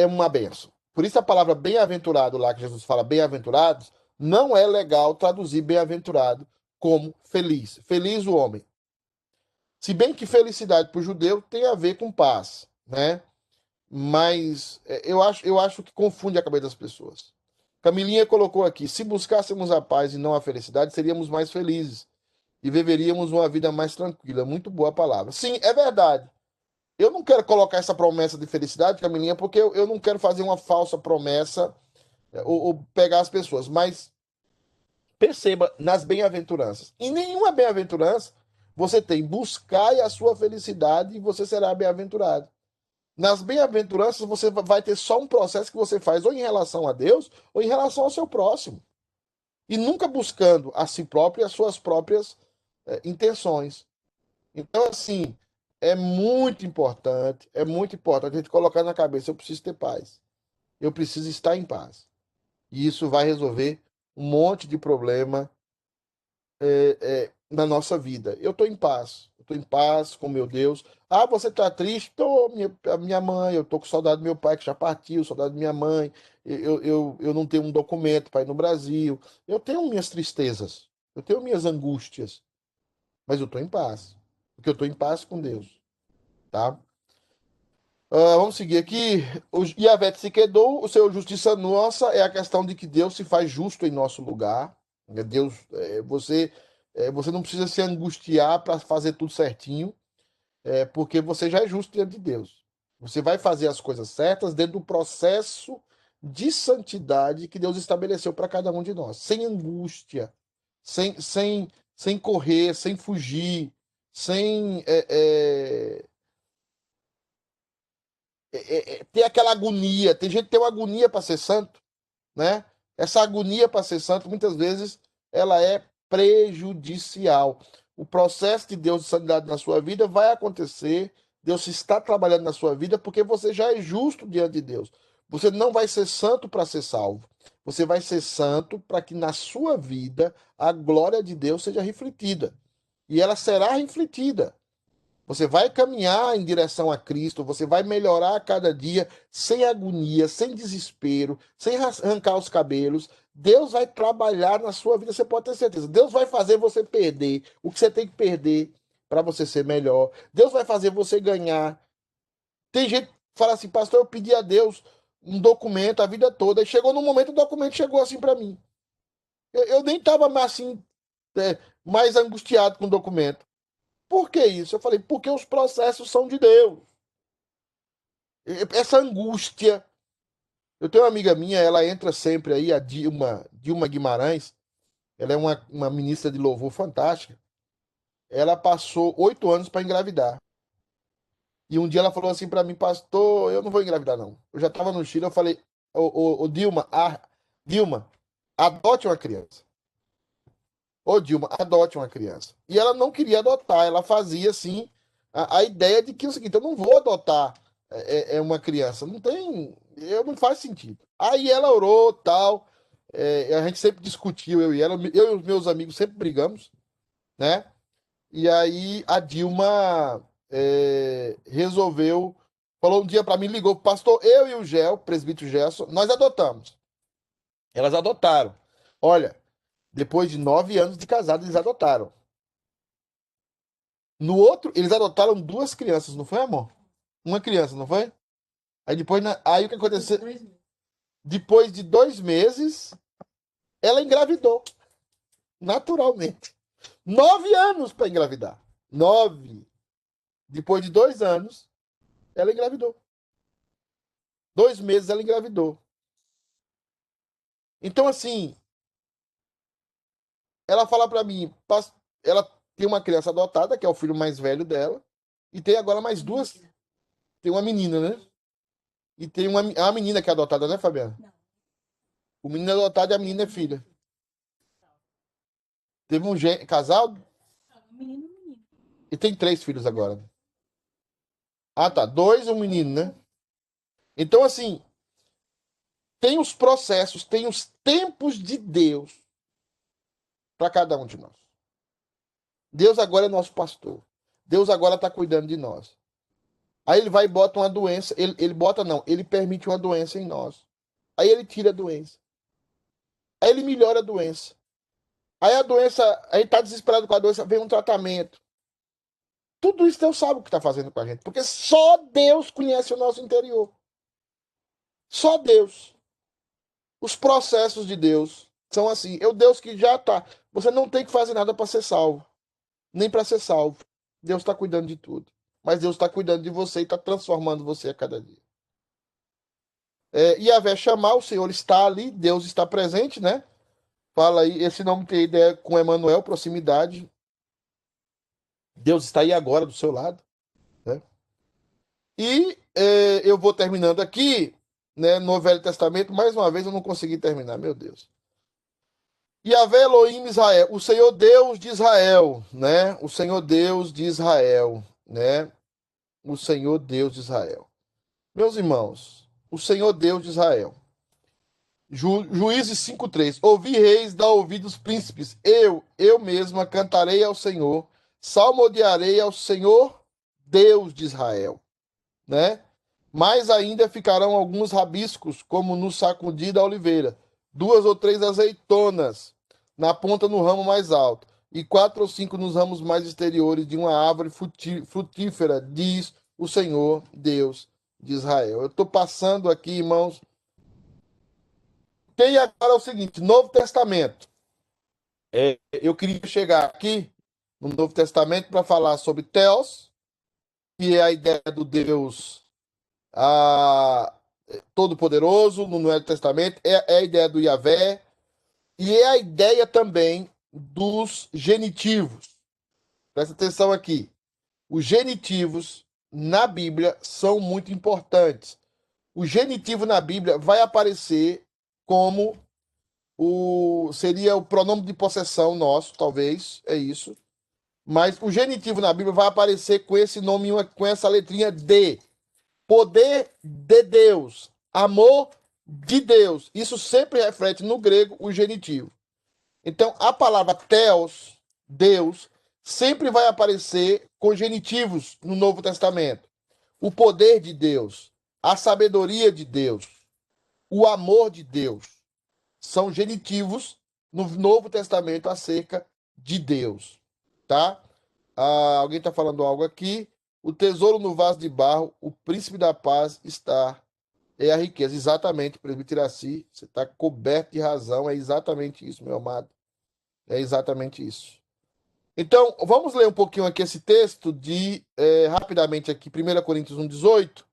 uma benção. Por isso a palavra bem-aventurado lá que Jesus fala bem-aventurados, não é legal traduzir bem-aventurado como feliz. Feliz o homem. Se bem que felicidade para o judeu tem a ver com paz, né? Mas eu acho que confunde a cabeça das pessoas. Camilinha colocou aqui: se buscássemos a paz e não a felicidade, seríamos mais felizes e viveríamos uma vida mais tranquila. Muito boa palavra. Sim, é verdade. Eu não quero colocar essa promessa de felicidade, Camilinha, porque eu não quero fazer uma falsa promessa ou pegar as pessoas. Mas perceba nas bem-aventuranças. Em nenhuma bem-aventurança você tem buscai a sua felicidade e você será bem-aventurado. Nas bem-aventuranças você vai ter só um processo que você faz ou em relação a Deus ou em relação ao seu próximo. E nunca buscando a si próprio e as suas próprias intenções. Então, assim, é muito importante a gente colocar na cabeça, eu preciso ter paz. Eu preciso estar em paz. E isso vai resolver um monte de problema na nossa vida. Eu estou em paz. Eu estou em paz com meu Deus. Ah, você está triste? Tô, a minha mãe, eu estou com saudade do meu pai que já partiu, saudade da minha mãe. Eu não tenho um documento para ir no Brasil. Eu tenho minhas tristezas. Eu tenho minhas angústias. Mas eu estou em paz. Porque eu estou em paz com Deus. Tá? Vamos seguir aqui. O Yahvé se quedou, o seu justiça nossa é a questão de que Deus se faz justo em nosso lugar. Deus, você não precisa se angustiar para fazer tudo certinho, porque você já é justo diante de Deus. Você vai fazer as coisas certas dentro do processo de santidade que Deus estabeleceu para cada um de nós, sem angústia, sem correr, sem fugir, sem ter aquela agonia. Tem gente que tem uma agonia para ser santo, né? Essa agonia para ser santo, muitas vezes, ela é prejudicial. O processo de Deus de santidade na sua vida vai acontecer, Deus está trabalhando na sua vida porque você já é justo diante de Deus. Você não vai ser santo para ser salvo. Você vai ser santo para que na sua vida a glória de Deus seja refletida. E ela será refletida. Você vai caminhar em direção a Cristo, você vai melhorar a cada dia, sem agonia, sem desespero, sem arrancar os cabelos. Deus vai trabalhar na sua vida, você pode ter certeza. Deus vai fazer você perder o que você tem que perder para você ser melhor. Deus vai fazer você ganhar. Tem gente que fala assim, pastor, eu pedi a Deus um documento a vida toda, e chegou no momento o documento chegou assim para mim. Eu nem estava mais assim, mais angustiado com o documento. Por que isso? Eu falei, porque os processos são de Deus. Essa angústia. Eu tenho uma amiga minha, ela entra sempre aí, a Dilma Guimarães. Ela é uma ministra de louvor fantástica. Ela passou 8 anos para engravidar. E um dia ela falou assim para mim, pastor, eu não vou engravidar, não. Eu já estava no Chile, eu falei, ô Dilma, Dilma, adote uma criança. Ô Dilma, adote uma criança. E ela não queria adotar, ela fazia assim a ideia de que é o seguinte, eu não vou adotar uma criança, não faz sentido. Aí ela orou, tal, a gente sempre discutiu, eu e ela, eu e os meus amigos sempre brigamos, né? E aí a Dilma resolveu, falou um dia para mim, ligou, pastor, eu e o presbítero Gerson, nós adotamos. Elas adotaram. Olha, depois de 9 anos de casado, eles adotaram. No outro, eles adotaram 2 crianças, não foi, amor? Uma criança, não foi? Aí depois, aí o que aconteceu? Depois de 2 meses, ela engravidou. Naturalmente. 9 anos para engravidar. 9. Depois de 2 anos, ela engravidou. 2 meses ela engravidou. Então, assim, ela fala para mim, ela tem uma criança adotada, que é o filho mais velho dela, e tem agora mais duas. Tem uma menina, né? E tem a menina que é adotada, né, Fabiana? O menino é adotado e a menina é filha. Teve um casal e tem 3 filhos agora. Ah, tá. 2 e um menino, né? Então, assim, tem os processos, tem os tempos de Deus para cada um de nós. Deus agora é nosso pastor. Deus agora está cuidando de nós. Aí ele vai e bota uma doença. Ele bota, não, ele permite uma doença em nós. Aí ele tira a doença. Aí ele melhora a doença. Aí a doença, aí está desesperado com a doença, vem um tratamento. Tudo isso Deus sabe o que está fazendo com a gente. Porque só Deus conhece o nosso interior. Só Deus. Os processos de Deus são assim. É o Deus que já está. Você não tem que fazer nada para ser salvo. Nem para ser salvo. Deus está cuidando de tudo. Mas Deus está cuidando de você e está transformando você a cada dia. Yahvé chamar, o Senhor está ali, Deus está presente, né? Fala aí, esse nome tem ideia com Emmanuel, proximidade. Deus está aí agora do seu lado, né? E eu vou terminando aqui, né, no Velho Testamento, mais uma vez eu não consegui terminar, meu Deus. Yahvé Elohim Israel, o Senhor Deus de Israel, né? O Senhor Deus de Israel, né? O Senhor Deus de Israel. Meus irmãos, o Senhor Deus de Israel. Juízes 5:3. Ouvi reis, dá ouvidos príncipes. Eu mesma cantarei ao Senhor, salmodiarei ao Senhor, Deus de Israel, né? Mais ainda ficarão alguns rabiscos, como no sacudir da oliveira, 2 ou 3 azeitonas na ponta no ramo mais alto, e 4 ou 5 nos ramos mais exteriores de uma árvore frutífera, diz o Senhor, Deus de Israel. Eu estou passando aqui, irmãos. Tem agora o seguinte, Novo Testamento. Eu queria chegar aqui no Novo Testamento para falar sobre Theos, que é a ideia do Deus Todo-Poderoso no Novo Testamento, é a ideia do Yahvé, e é a ideia também dos genitivos. Presta atenção aqui. Os genitivos na Bíblia são muito importantes. O genitivo na Bíblia vai aparecer como seria o pronome de possessão nosso, talvez, é isso. Mas o genitivo na Bíblia vai aparecer com esse nome, com essa letrinha D. Poder de Deus, amor de Deus. Isso sempre reflete no grego o genitivo. Então, a palavra Theos, Deus, sempre vai aparecer com genitivos no Novo Testamento. O poder de Deus, a sabedoria de Deus, o amor de Deus. São genitivos no Novo Testamento acerca de Deus, tá? Alguém está falando algo aqui. O tesouro no vaso de barro, o príncipe da paz está. É a riqueza. Exatamente, presbítero Iraci, você está coberto de razão. É exatamente isso, meu amado. É exatamente isso. Então, vamos ler um pouquinho aqui esse texto rapidamente aqui, 1 Coríntios 1,18.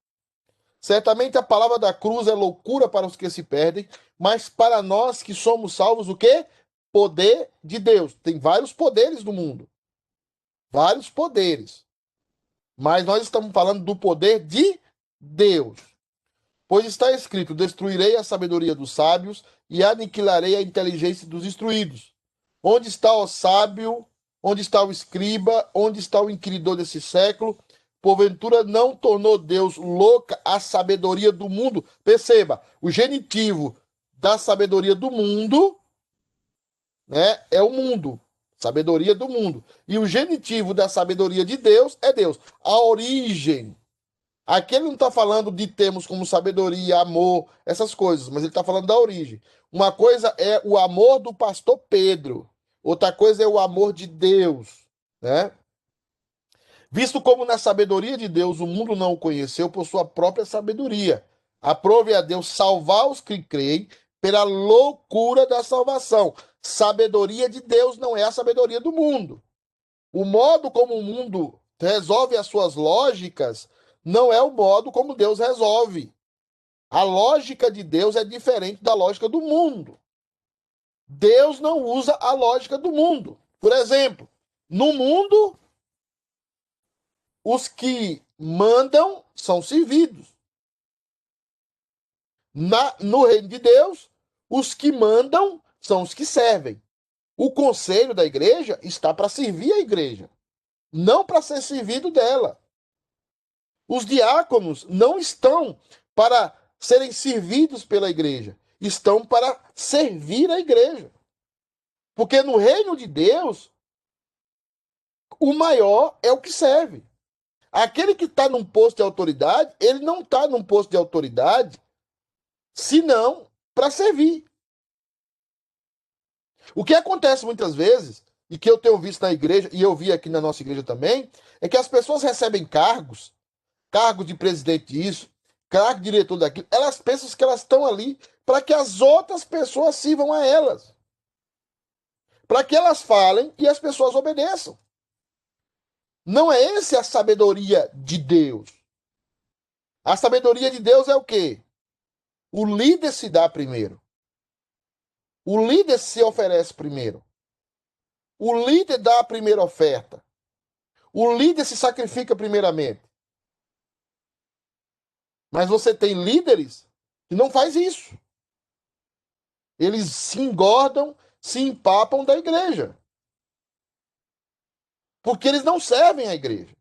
Certamente a palavra da cruz é loucura para os que se perdem, mas para nós que somos salvos, o quê? Poder de Deus. Tem vários poderes no mundo. Vários poderes. Mas nós estamos falando do poder de Deus. Pois está escrito: destruirei a sabedoria dos sábios e aniquilarei a inteligência dos instruídos. Onde está o sábio? Onde está o escriba? Onde está o inquiridor desse século? Porventura não tornou Deus louca a sabedoria do mundo? Perceba, o genitivo da sabedoria do mundo, né, é o mundo. Sabedoria do mundo. E o genitivo da sabedoria de Deus é Deus. A origem. Aqui ele não está falando de termos como sabedoria, amor, essas coisas, mas ele está falando da origem. Uma coisa é o amor do pastor Pedro. Outra coisa é o amor de Deus, né? Visto como na sabedoria de Deus o mundo não o conheceu por sua própria sabedoria. Aprove a Deus salvar os que creem pela loucura da salvação. Sabedoria de Deus não é a sabedoria do mundo. O modo como o mundo resolve as suas lógicas não é o modo como Deus resolve. A lógica de Deus é diferente da lógica do mundo. Deus não usa a lógica do mundo. Por exemplo, no mundo, os que mandam são servidos. No reino de Deus, os que mandam são os que servem. O conselho da igreja está para servir a igreja, não para ser servido dela. Os diáconos não estão para serem servidos pela igreja, estão para servir a igreja. Porque no reino de Deus, o maior é o que serve. Aquele que está num posto de autoridade, ele não está num posto de autoridade senão para servir. O que acontece muitas vezes, e que eu tenho visto na igreja, e eu vi aqui na nossa igreja também, é que as pessoas recebem cargo de presidente disso, cargo de diretor daquilo, elas pensam que elas estão ali para que as outras pessoas sirvam a elas. Para que elas falem e as pessoas obedeçam. Não é essa a sabedoria de Deus. A sabedoria de Deus é o quê? O líder se dá primeiro. O líder se oferece primeiro. O líder dá a primeira oferta. O líder se sacrifica primeiramente. Mas você tem líderes que não faz isso. Eles se engordam, se empapam da igreja. Porque eles não servem a igreja.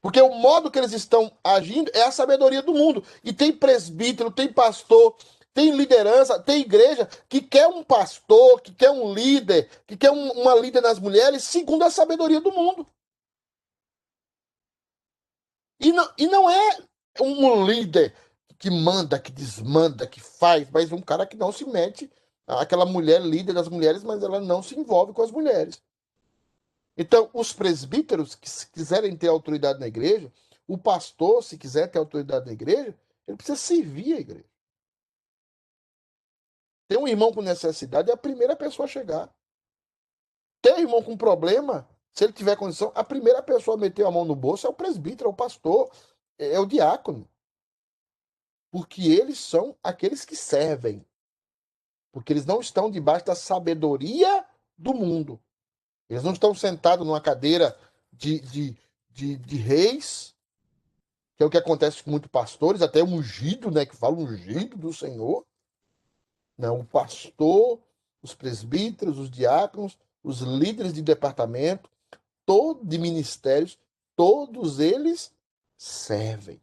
Porque o modo que eles estão agindo é a sabedoria do mundo. E tem presbítero, tem pastor, tem liderança, tem igreja que quer um pastor, que quer um líder, que quer uma líder das mulheres, segundo a sabedoria do mundo. E não é um líder que manda, que desmanda, que faz, mas um cara que não se mete, aquela mulher líder das mulheres, mas ela não se envolve com as mulheres. Então, os presbíteros que se quiserem ter autoridade na igreja, o pastor, se quiser ter autoridade na igreja, ele precisa servir a igreja. Tem um irmão com necessidade, é a primeira pessoa a chegar. Tem um irmão com problema, se ele tiver condição, a primeira pessoa a meter a mão no bolso é o presbítero, é o pastor, é o diácono. Porque eles são aqueles que servem. Porque eles não estão debaixo da sabedoria do mundo. Eles não estão sentados numa cadeira de reis, que é o que acontece com muitos pastores, até ungido, né? Que fala ungido do Senhor. Não, o pastor, os presbíteros, os diáconos, os líderes de departamento, de ministérios, todos eles servem.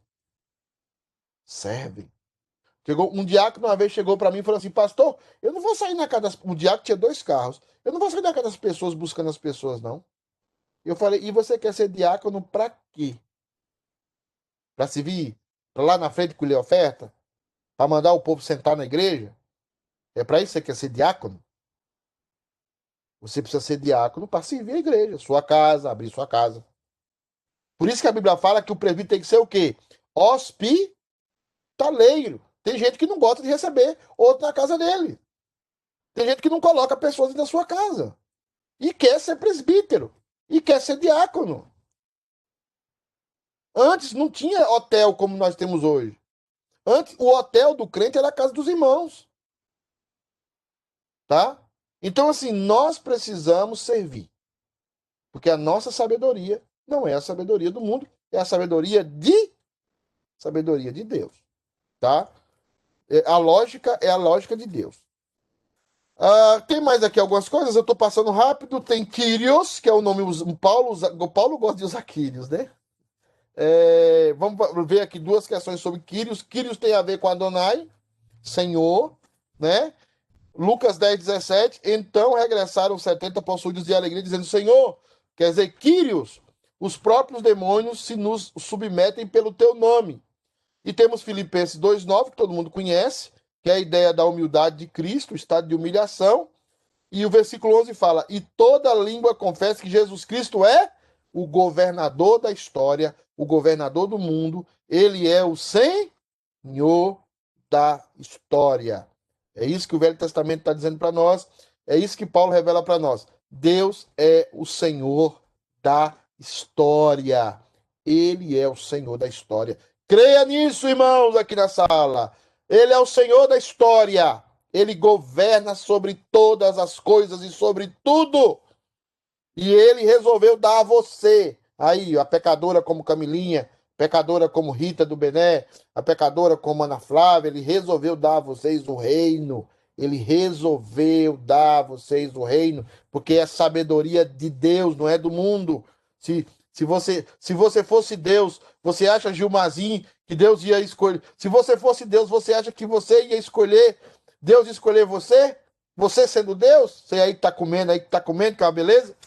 Servem. Um diácono uma vez chegou para mim e falou assim: pastor, eu não vou sair na casa das... O diácono tinha 2 carros. Eu não vou sair na casa das pessoas buscando as pessoas, não. Eu falei: e você quer ser diácono para quê? Para se vir para lá na frente colher oferta? Para mandar o povo sentar na igreja? É para isso que você quer ser diácono? Você precisa ser diácono para servir a igreja, sua casa, abrir sua casa. Por isso que a Bíblia fala que o presbítero tem que ser o quê? Hospitaleiro. Tem gente que não gosta de receber outro na casa dele. Tem gente que não coloca pessoas na sua casa. E quer ser presbítero. E quer ser diácono. Antes não tinha hotel como nós temos hoje. Antes, o hotel do crente era a casa dos irmãos. Tá? Então, assim, nós precisamos servir. Porque a nossa sabedoria não é a sabedoria do mundo, é a sabedoria de Deus. Tá? A lógica é a lógica de Deus. Tem mais aqui algumas coisas, eu estou passando rápido. Tem Kyrios, que é o nome. Paulo gosta de usar Kyrios, né? Vamos ver aqui 2 questões sobre Kyrios. Kyrios tem a ver com Adonai, Senhor, né? Lucas 10:17. Então regressaram 70 possuídos de alegria, dizendo: Senhor, quer dizer, Kyrios, os próprios demônios se nos submetem pelo teu nome. E temos Filipenses 2:9, que todo mundo conhece, que é a ideia da humildade de Cristo, o estado de humilhação. E o versículo 11 fala: e toda língua confessa que Jesus Cristo é o governador da história, o governador do mundo, ele é o Senhor da história. É isso que o Velho Testamento está dizendo para nós, é isso que Paulo revela para nós. Deus é o Senhor da história. Ele é o Senhor da história. Creia nisso, irmãos, aqui na sala. Ele é o Senhor da história. Ele governa sobre todas as coisas e sobre tudo. E ele resolveu dar a você, aí, a pecadora como Camilinha, pecadora como Rita do Bené, a pecadora como Ana Flávia, ele resolveu dar a vocês o reino. Ele resolveu dar a vocês o reino, porque é sabedoria de Deus, não é do mundo. Se você fosse Deus, você acha, Gilmazinho, que Deus ia escolher? Se você fosse Deus, você acha que você ia escolher, Deus escolher você? Você sendo Deus? Você aí que tá comendo, que é uma beleza?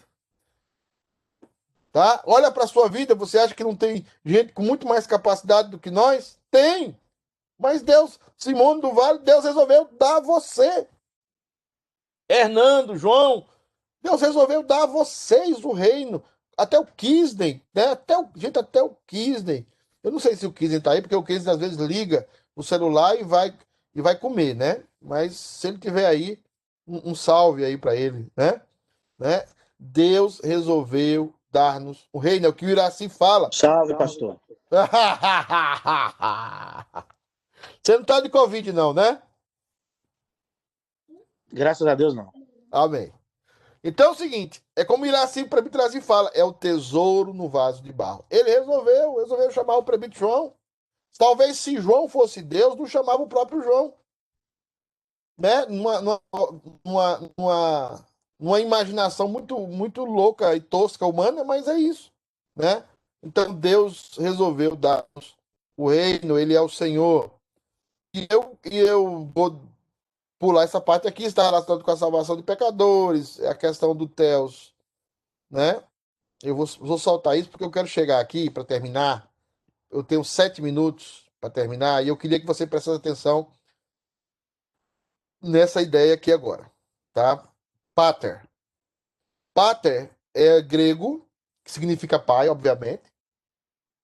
Tá? Olha para a sua vida, você acha que não tem gente com muito mais capacidade do que nós? Tem! Mas Deus, Simone do Vale, Deus resolveu dar a você. Hernando, João, Deus resolveu dar a vocês o reino. Até o Kisney, né? Até o Kisney. Eu não sei se o Kisney tá aí, porque o Kisney às vezes liga o celular e vai comer, né? Mas se ele tiver aí, um salve aí para ele, né? Deus resolveu dar-nos o reino, é o que o Iraci fala. Salve, pastor. Você não tá de Covid, não, né? Graças a Deus, não. Amém. Então é o seguinte, é como o Iraci, o presbítero Iraci fala, é o tesouro no vaso de barro. Ele resolveu chamar o presbítero João. Talvez se João fosse Deus, não chamava o próprio João. Né? Numa imaginação muito, muito louca e tosca humana, mas é isso. Né? Então Deus resolveu dar-nos o reino, ele é o Senhor. E eu vou pular essa parte aqui, está relacionado com a salvação de pecadores, é a questão do Theos, né? Eu vou soltar isso porque eu quero chegar aqui para terminar. Eu tenho 7 minutos para terminar e eu queria que você prestasse atenção nessa ideia aqui agora, tá? Pater. Pater é grego, que significa pai, obviamente.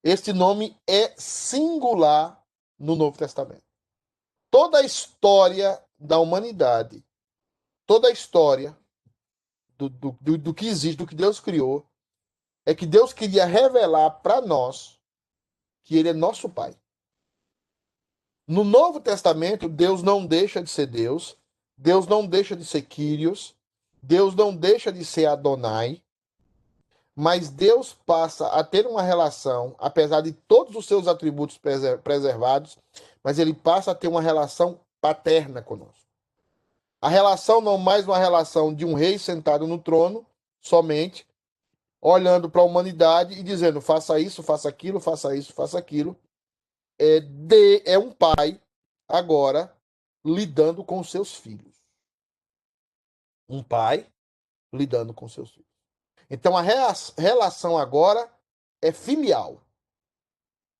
Este nome é singular no Novo Testamento. Toda a história da humanidade, toda a história do que existe, do que Deus criou, é que Deus queria revelar para nós que Ele é nosso Pai. No Novo Testamento, Deus não deixa de ser Deus, Deus não deixa de ser Kyrios, Deus não deixa de ser Adonai, mas Deus passa a ter uma relação, apesar de todos os seus atributos preservados, mas Ele passa a ter uma relação paterna conosco. A relação não mais uma relação de um rei sentado no trono, somente, olhando para a humanidade e dizendo, faça isso, faça aquilo, faça isso, faça aquilo. É um pai, agora, lidando com seus filhos. Um pai lidando com seus filhos. Então, a relação agora é filial.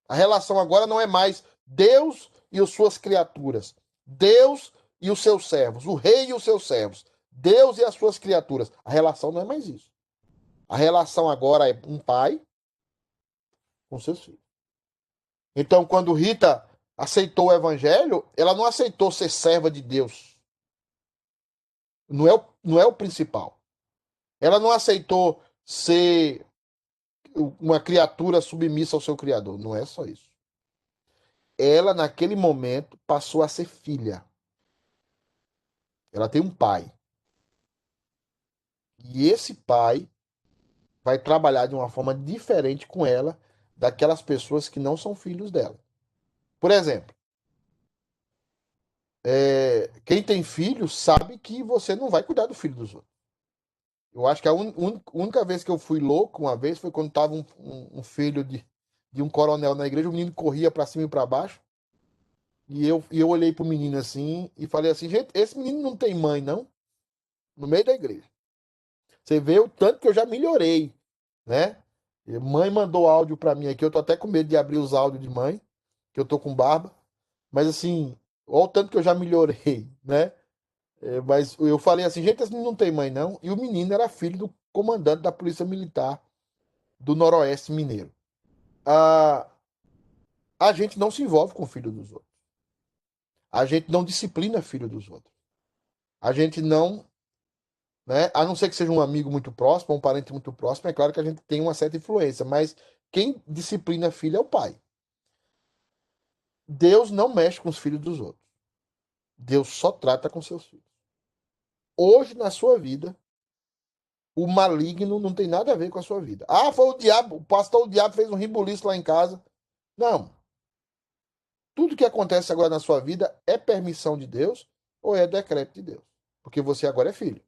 A relação agora não é mais Deus e as suas criaturas. Deus e os seus servos. O rei e os seus servos. Deus e as suas criaturas. A relação não é mais isso. A relação agora é um pai com seus filhos. Então, quando Rita aceitou o evangelho, ela não aceitou ser serva de Deus. Não é o principal. Ela não aceitou ser uma criatura submissa ao seu Criador. Não é só isso. Ela, naquele momento, passou a ser filha. Ela tem um pai. E esse pai vai trabalhar de uma forma diferente com ela daquelas pessoas que não são filhos dela. Por exemplo, quem tem filho sabe que você não vai cuidar do filho dos outros. Eu acho que a única vez que eu fui louco uma vez foi quando estava um filho de um coronel na igreja, o menino corria para cima e para baixo. E eu olhei pro menino assim e falei assim, gente, esse menino não tem mãe, não? No meio da igreja. Você vê o tanto que eu já melhorei, né? Mãe mandou áudio para mim aqui, eu tô até com medo de abrir os áudios de mãe, que eu tô com barba. Mas assim, olha o tanto que eu já melhorei, né? Mas eu falei assim, gente, esse menino não tem mãe, não. E o menino era filho do comandante da Polícia Militar do Noroeste Mineiro. A gente não se envolve com o filho dos outros. A gente não disciplina filho dos outros. A gente não, né? A não ser que seja um amigo muito próximo, um parente muito próximo, é claro que a gente tem uma certa influência, mas quem disciplina filho é o pai. Deus não mexe com os filhos dos outros. Deus só trata com seus filhos. Hoje, na sua vida, o maligno não tem nada a ver com a sua vida. Ah, foi o diabo, o diabo fez um ribuliço lá em casa. Não. Tudo que acontece agora na sua vida é permissão de Deus ou é decreto de Deus. Porque você agora é filho.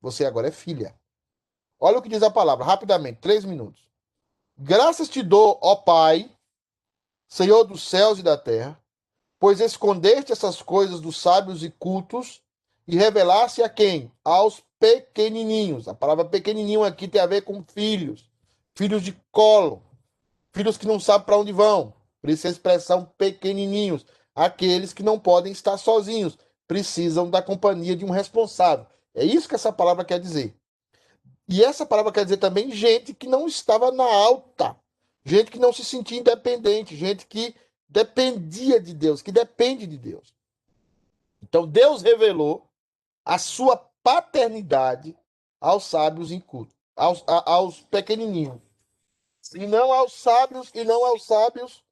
Você agora é filha. Olha o que diz a palavra, rapidamente, 3 minutos. Graças te dou, ó Pai, Senhor dos céus e da terra, pois escondeste essas coisas dos sábios e cultos e revelaste a quem? Aos pequenininhos. A palavra pequenininho aqui tem a ver com filhos. Filhos de colo. Filhos que não sabem para onde vão. Por isso a expressão pequenininhos. Aqueles que não podem estar sozinhos. Precisam da companhia de um responsável. É isso que essa palavra quer dizer. E essa palavra quer dizer também gente que não estava na alta. Gente que não se sentia independente. Gente que dependia de Deus, que depende de Deus. Então Deus revelou a sua paternidade aos sábios incultos, aos pequenininhos. E não aos sábios, e não aos sábios,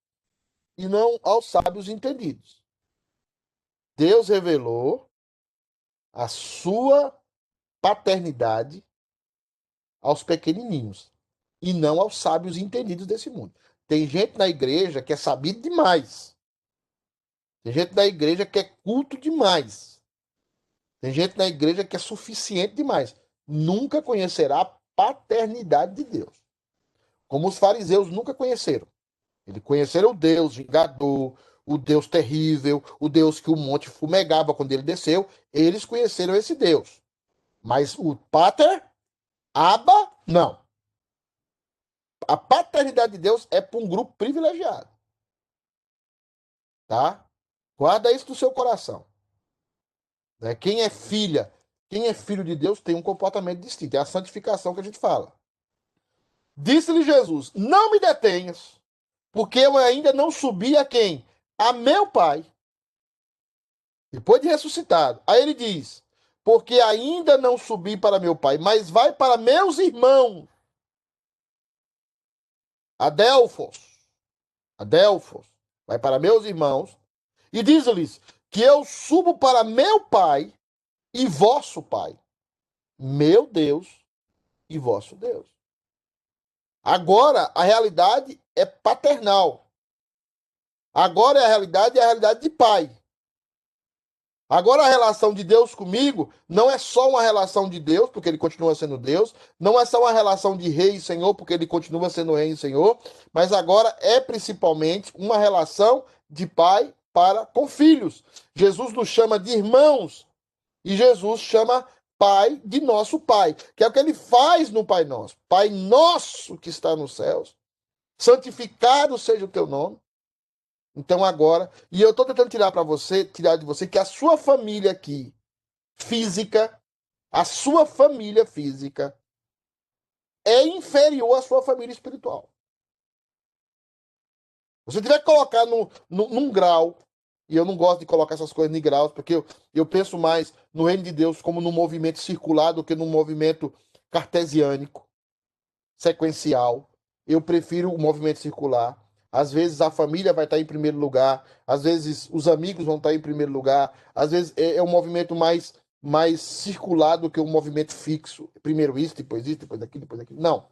e não aos sábios entendidos. Deus revelou a sua paternidade aos pequenininhos e não aos sábios entendidos desse mundo. Tem gente na igreja que é sabido demais. Tem gente na igreja que é culto demais. Tem gente na igreja que é suficiente demais. Nunca conhecerá a paternidade de Deus. Como os fariseus nunca conheceram. Eles conheceram o Deus vingador, o Deus terrível, o Deus que o monte fumegava quando ele desceu. Eles conheceram esse Deus. Mas o Pater, Abba, não. A paternidade de Deus é para um grupo privilegiado. Tá? Guarda isso no seu coração. Né? Quem é filha, quem é filho de Deus tem um comportamento distinto. É a santificação que a gente fala. Disse-lhe Jesus, não me detenhas, porque eu ainda não subi a quem? A meu Pai. Depois de ressuscitado. Aí ele diz, porque ainda não subi para meu Pai, mas vai para meus irmãos. Adelfos. Vai para meus irmãos. E diz-lhes que eu subo para meu Pai e vosso Pai. Meu Deus e vosso Deus. Agora a realidade é paternal. Agora a realidade de pai. Agora a relação de Deus comigo não é só uma relação de Deus, porque ele continua sendo Deus, não é só uma relação de rei e senhor, porque ele continua sendo rei e senhor, mas agora é principalmente uma relação de pai para com filhos. Jesus nos chama de irmãos e Jesus chama Pai de nosso Pai, que é o que ele faz no Pai Nosso. Pai nosso que está nos céus, santificado seja o teu nome. Então agora, e eu estou tentando tirar de você que a sua família aqui, física, a sua família física é inferior à sua família espiritual. Você tiver que colocar num grau, e eu não gosto de colocar essas coisas em graus, porque eu penso mais no reino de Deus como num movimento circular do que num movimento cartesiânico, sequencial. Eu prefiro o movimento circular. Às vezes a família vai estar em primeiro lugar, às vezes os amigos vão estar em primeiro lugar, às vezes é um movimento mais circular do que um movimento fixo. Primeiro isso, depois aquilo, depois aquilo. Não.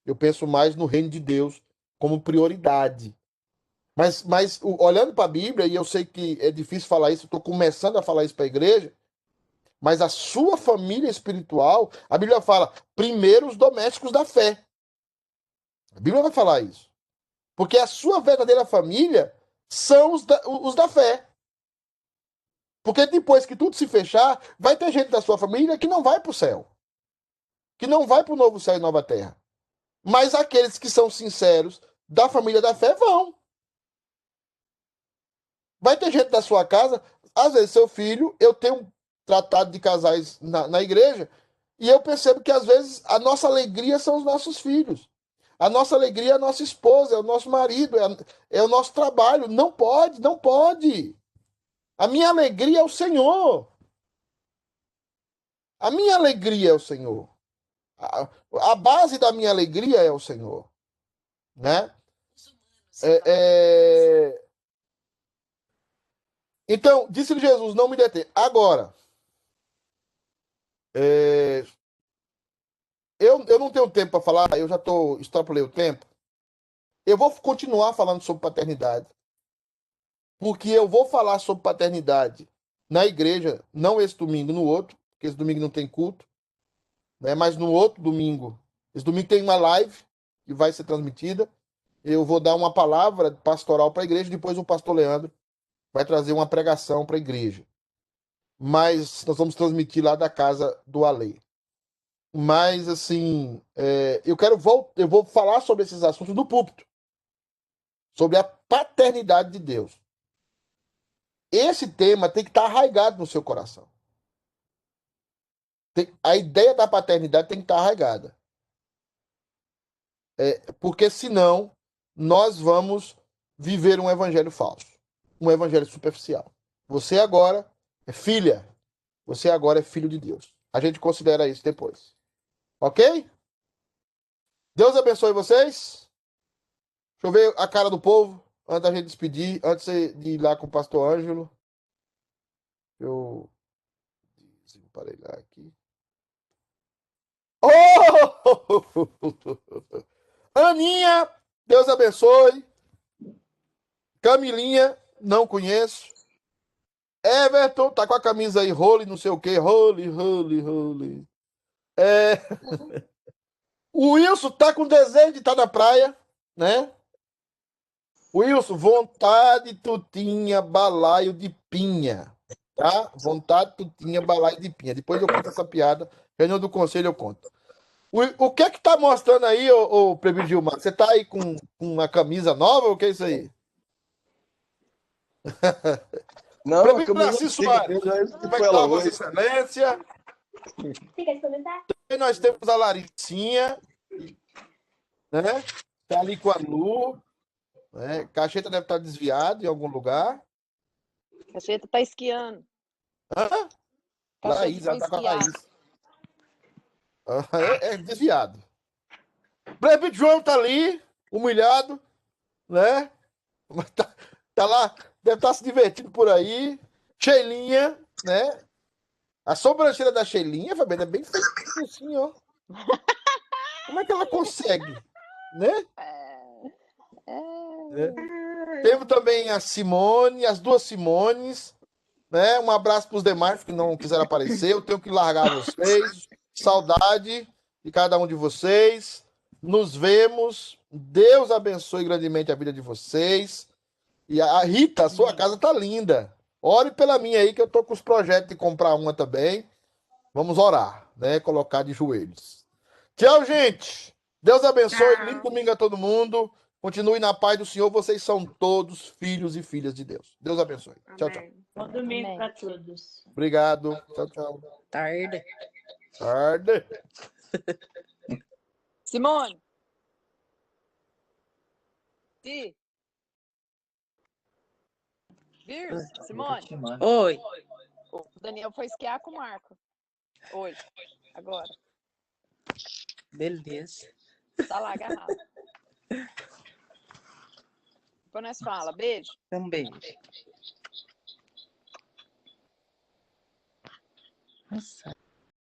Eu penso mais no reino de Deus como prioridade. Mas olhando para a Bíblia, e eu sei que é difícil falar isso, estou começando a falar isso para a igreja, mas a sua família espiritual, a Bíblia fala, primeiro os domésticos da fé. A Bíblia vai falar isso. Porque a sua verdadeira família são os da fé. Porque depois que tudo se fechar, vai ter gente da sua família que não vai para o céu. Que não vai para o novo céu e nova terra. Mas aqueles que são sinceros da família da fé vão. Vai ter gente da sua casa, às vezes seu filho, eu tenho um tratado de casais na igreja, e eu percebo que às vezes a nossa alegria são os nossos filhos. A nossa alegria é a nossa esposa, é o nosso marido, é o nosso trabalho. Não pode, não pode. A minha alegria é o Senhor. A minha alegria é o Senhor. A base da minha alegria é o Senhor. Né? Então, disse-lhe Jesus, não me detém. Agora, eu não tenho tempo para falar, eu já extrapolei o tempo. Eu vou continuar falando sobre paternidade, porque eu vou falar sobre paternidade na igreja, não esse domingo, no outro, porque esse domingo não tem culto, né? Mas no outro domingo, esse domingo tem uma live que vai ser transmitida. Eu vou dar uma palavra pastoral para a igreja, depois o pastor Leandro vai trazer uma pregação para a igreja. Mas nós vamos transmitir lá da casa do Alê. Mas, assim, eu vou falar sobre esses assuntos do púlpito, sobre a paternidade de Deus. Esse tema tem que estar arraigado no seu coração. A ideia da paternidade tem que estar arraigada. Porque senão nós vamos viver um evangelho falso, um evangelho superficial. Você agora é filha, você agora é filho de Deus. A gente considera isso depois. Ok? Deus abençoe vocês. Deixa eu ver a cara do povo antes da gente despedir, antes de ir lá com o pastor Ângelo. Eu parei lá aqui. Oh! Aninha, Deus abençoe. Camilinha, não conheço. Everton, tá com a camisa aí, Holy, não sei o que, Holy. O Wilson tá com desejo de estar na praia, né? Wilson, vontade tu tinha balaio de pinha, tá? Vontade tu tinha balaio de pinha. Depois eu conto essa piada, reunião do conselho eu conto. O que é que tá mostrando aí, ô Prêmio Gilmar? Você tá aí com uma camisa nova ou o que é isso aí? Não, a Prêmio camisa Narciso antiga, Soares, eu já estive como é com que ela tá, Vossa hoje. Excelência? E nós temos a Laricinha, né? Tá ali com a Lu, né? Cacheta deve estar desviado em algum lugar. Cacheta tá esquiando. Hã? Cacheta Laís, ela foi tá com a esquiar. Laís. É desviado. Breve João tá ali, humilhado, né? Mas tá lá, deve estar se divertindo por aí. Sheilinha, né? A sobrancelha da Sheilinha, Fabiana, é bem feitinha assim, ó. Como é que ela consegue, né? Temos também a Simone, as duas Simones, né? Um abraço para os demais que não quiseram aparecer. Eu tenho que largar vocês. Saudade de cada um de vocês. Nos vemos. Deus abençoe grandemente a vida de vocês. E a Rita, a sua casa tá linda. Ore pela minha aí, que eu tô com os projetos de comprar uma também. Vamos orar, né? Colocar de joelhos. Tchau, gente. Deus abençoe. Lindo domingo a todo mundo. Continue na paz do Senhor. Vocês são todos filhos e filhas de Deus. Deus abençoe. Tchau, tchau. Bom domingo Amém. para todos. Obrigado. Tchau. Tarde. Tarde. Simone. Si. Vir, Simone. Oi. O Daniel foi esquiar com o Marco. Hoje. Agora. Beleza. Tá lá agarrado. Depois nós fala. Beijo. Também. Nossa.